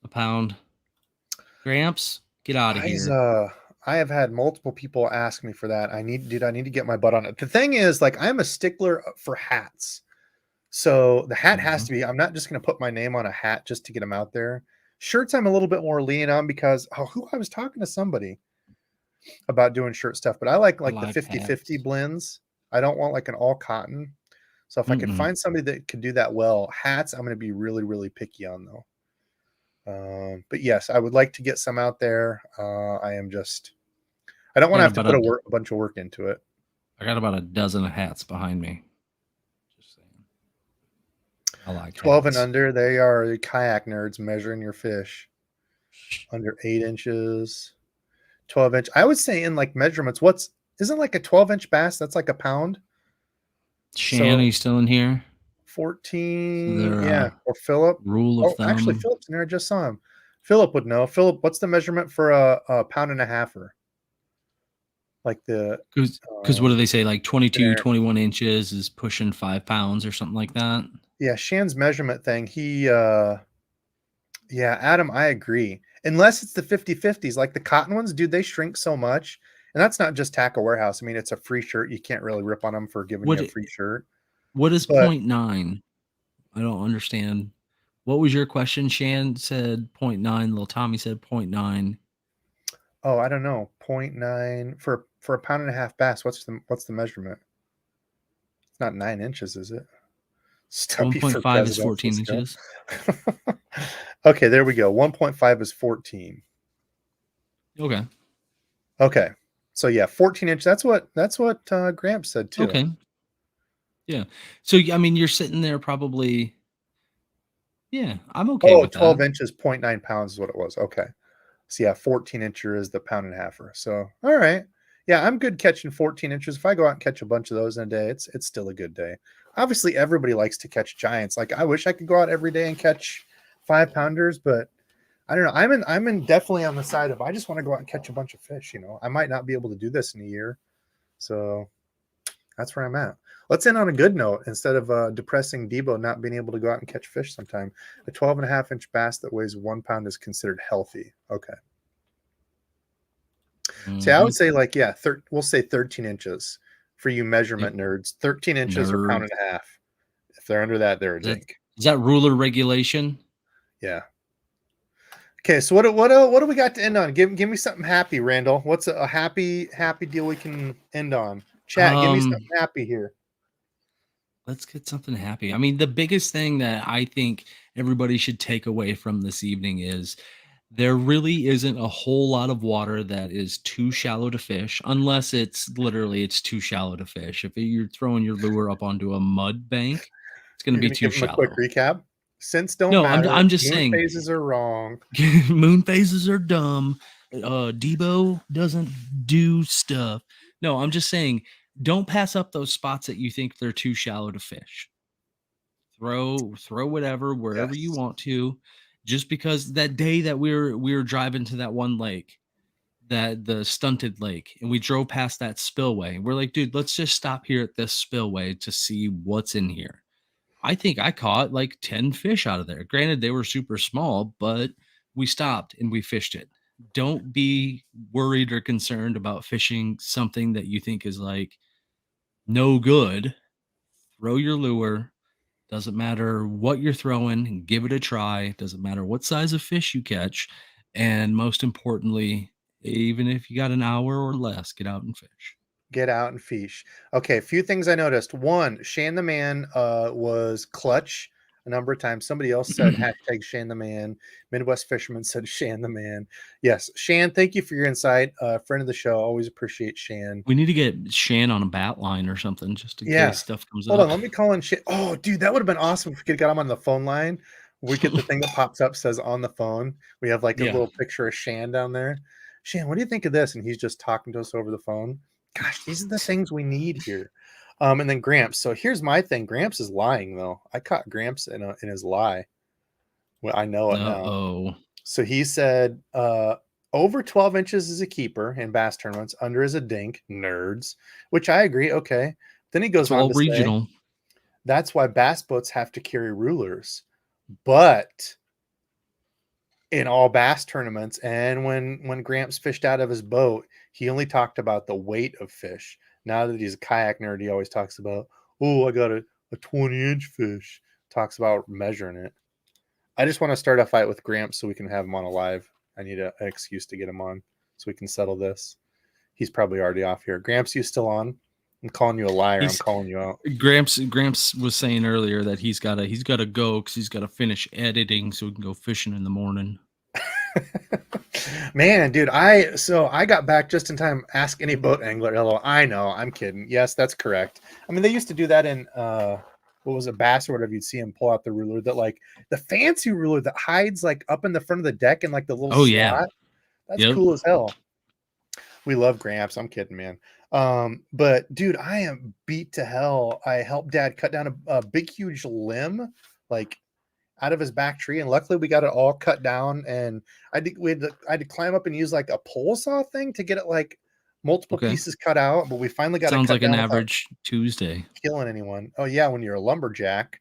A pound. Gramps, get out of Guys, here. I have had multiple people ask me for that. I need to get my butt on it. The thing is, like, I'm a stickler for hats. So the hat has Mhm. to be, I'm not just going to put my name on a hat just to get them out there. Shirts, I'm a little bit more lenient on because, I was talking to somebody about doing shirt stuff, but I I like the like 50-50 hats. blends. I don't want like an all cotton. So if I could Mm-mm. find somebody that could do that well, hats, I'm going to be really, really picky on though. But yes, I would like to get some out there. I don't want to Got have to about put a a bunch of work into it. I got about a dozen of hats behind me. Just saying. I like 12 and hats. under, they are the kayak nerds measuring your fish under 8 inches, 12 inch. I would say in like measurements, isn't like a 12-inch bass? That's like a pound. Shan, are So you still in here? So 14, their yeah, or Philip. rule of Oh, actually, thumb. Philip's in there. I just saw him. Philip would know. Philip, what's the measurement for a pound and a halfer? Like the Because what do they say? Like 22, there. 21 inches is pushing 5 pounds or something like that. Yeah, Shan's measurement thing. Yeah, Adam, I agree. Unless it's the 50-50s, like the cotton ones, dude, they shrink so much. And that's not just Tackle Warehouse. I mean, it's a free shirt. You can't really rip on them for giving you What a free shirt. what is But point nine? I don't understand. What was your question? Shan said point nine. Little Tommy said point nine. oh, I don't know, point 0.9 for a pound and a half bass, what's the measurement? It's not 9 inches, is it? Stubby for 1.5 is presidential 14 scale. inches. Okay, there we go. 1.5 is 14. Okay. Okay. So yeah, 14 inch. That's what Gramps said too. Okay. Yeah. So I mean, you're sitting there probably. Yeah, I'm okay Oh, with 12 that. inches, 0.9 pounds is what it was. Okay. So yeah, 14 incher is the pound and a halfer. So all right. Yeah, I'm good catching 14 inches. If I go out and catch a bunch of those in a day, it's still a good day. Obviously, everybody likes to catch giants. Like I wish I could go out every day and catch 5-pounders, but I don't know. I'm in definitely on the side of I just want to go out and catch a bunch of fish. I might not be able to do this in a year. So that's where I'm at. Let's end on a good note instead of depressing Debo not being able to go out and catch fish sometime. A 12.5-inch bass that weighs 1 pound is considered healthy. Okay. See, I would say we'll say 13 inches for you measurement nerds. 13 inches or pound Nerd. and a half. If they're under that, they're a dink. Is that ruler regulation? Yeah. Okay, so what do we got to end on? Give me something happy, Randall. What's a happy deal we can end on? Chat, give me something happy here. Let's get something happy. I mean, the biggest thing that I think everybody should take away from this evening is there really isn't a whole lot of water that is too shallow to fish, unless it's too shallow to fish. If you're throwing your lure up onto a mud bank, it's going to You're be gonna too give them a quick shallow. recap. Scents don't No, matter. I'm just Moon saying phases are wrong. moon phases are dumb. Debo doesn't do stuff. No, I'm just saying don't pass up those spots that you think they're too shallow to fish. Throw whatever wherever you Yes. want to. Just because that day that we were driving to that one lake, that the stunted lake, and we drove past that spillway. We're like, dude, let's just stop here at this spillway to see what's in here. I think I caught like 10 fish out of there. Granted, they were super small, but we stopped and we fished it. Don't be worried or concerned about fishing something that you think is like no good. Throw your lure. Doesn't matter what you're throwing, give it a try. Doesn't matter what size of fish you catch. And most importantly, even if you got an hour or less, get out and fish. Get out and fish. Okay, a few things I noticed. One, Shan the Man was clutch a number of times. Somebody else said hashtag Shan the Man. Midwest Fisherman said Shan the Man. Yes, Shan, thank you for your insight. Friend of the show. Always appreciate Shan. We need to get Shan on a bat line or something just in case stuff comes Hold up. on, let me call in Shan. Oh, dude, that would have been awesome if we could get him on the phone line. We get the thing that pops up says on the phone. We have like a little picture of Shan down there. Shan, what do you think of this? And he's just talking to us over the phone. Gosh, these are the things we need here. And then Gramps. So here's my thing. Gramps is lying though. I caught Gramps in his lie. Well, I know it now. Uh-oh. So he said over 12 inches is a keeper in bass tournaments. Under is a dink. Nerds, which I agree. Okay. Then he goes on to regional. say that's why bass boats have to carry rulers. But in all bass tournaments, and when Gramps fished out of his boat, he only talked about the weight of fish. Now that he's a kayak nerd, he always talks about, oh, I got a 20-inch fish. Talks about measuring it. I just want to start a fight with Gramps so we can have him on a live. I need an excuse to get him on so we can settle this. He's probably already off here. Gramps, you still on? I'm calling you a liar. I'm calling you out. Gramps was saying earlier that he's got to go because he's got to finish editing so we can go fishing in the morning. Man, dude, I got back just in time. Ask any boat angler. Hello, I know, I'm kidding. Yes, that's correct. I mean, they used to do that in what was it, bass or whatever. You'd see him pull out the ruler, that like the fancy ruler that hides like up in the front of the deck and like the little slot. Yeah, that's cool as hell. We love Gramps. I'm kidding, man. But dude, I am beat to hell. I helped Dad cut down a big, huge limb, like out of his back tree, and luckily we got it all cut down. And I had to climb up and use like a pole saw thing to get it like multiple pieces cut out. But we finally got Sounds it cut like down an average Tuesday. Killing anyone. Oh yeah, when you're a lumberjack,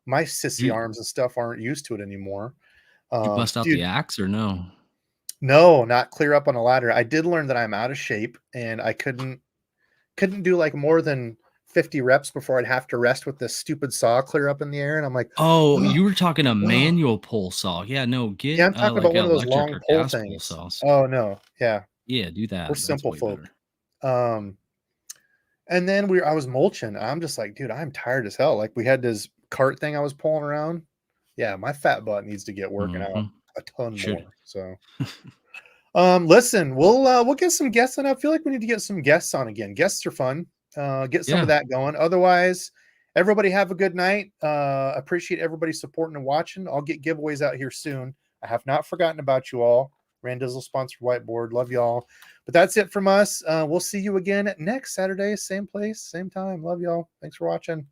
my sissy arms and stuff aren't used to it anymore. Did you bust out the axe or no? No, not clear up on a ladder. I did learn that I'm out of shape and I couldn't do like more than 50 reps before I'd have to rest with this stupid saw clear up in the air. And I'm like, oh, you were talking a manual pole saw. Yeah, no, yeah, I'm talking like about one of those long or pole gas things. pole saws. Oh no, yeah, Yeah, do that. we're That's simple way folk. better. And then I was mulching. I'm just like, dude, I'm tired as hell. Like we had this cart thing I was pulling around. Yeah, my fat butt needs to get working out a ton Should. more. So listen, we'll get some guests on. I feel like we need to get some guests on again. Guests are fun. Get some of that going. Otherwise, everybody have a good night. Appreciate everybody supporting and watching. I'll get giveaways out here soon. I have not forgotten about you all. Randizzle sponsored whiteboard. Love y'all. But that's it from us. We'll see you again next Saturday. Same place, same time. Love y'all. Thanks for watching.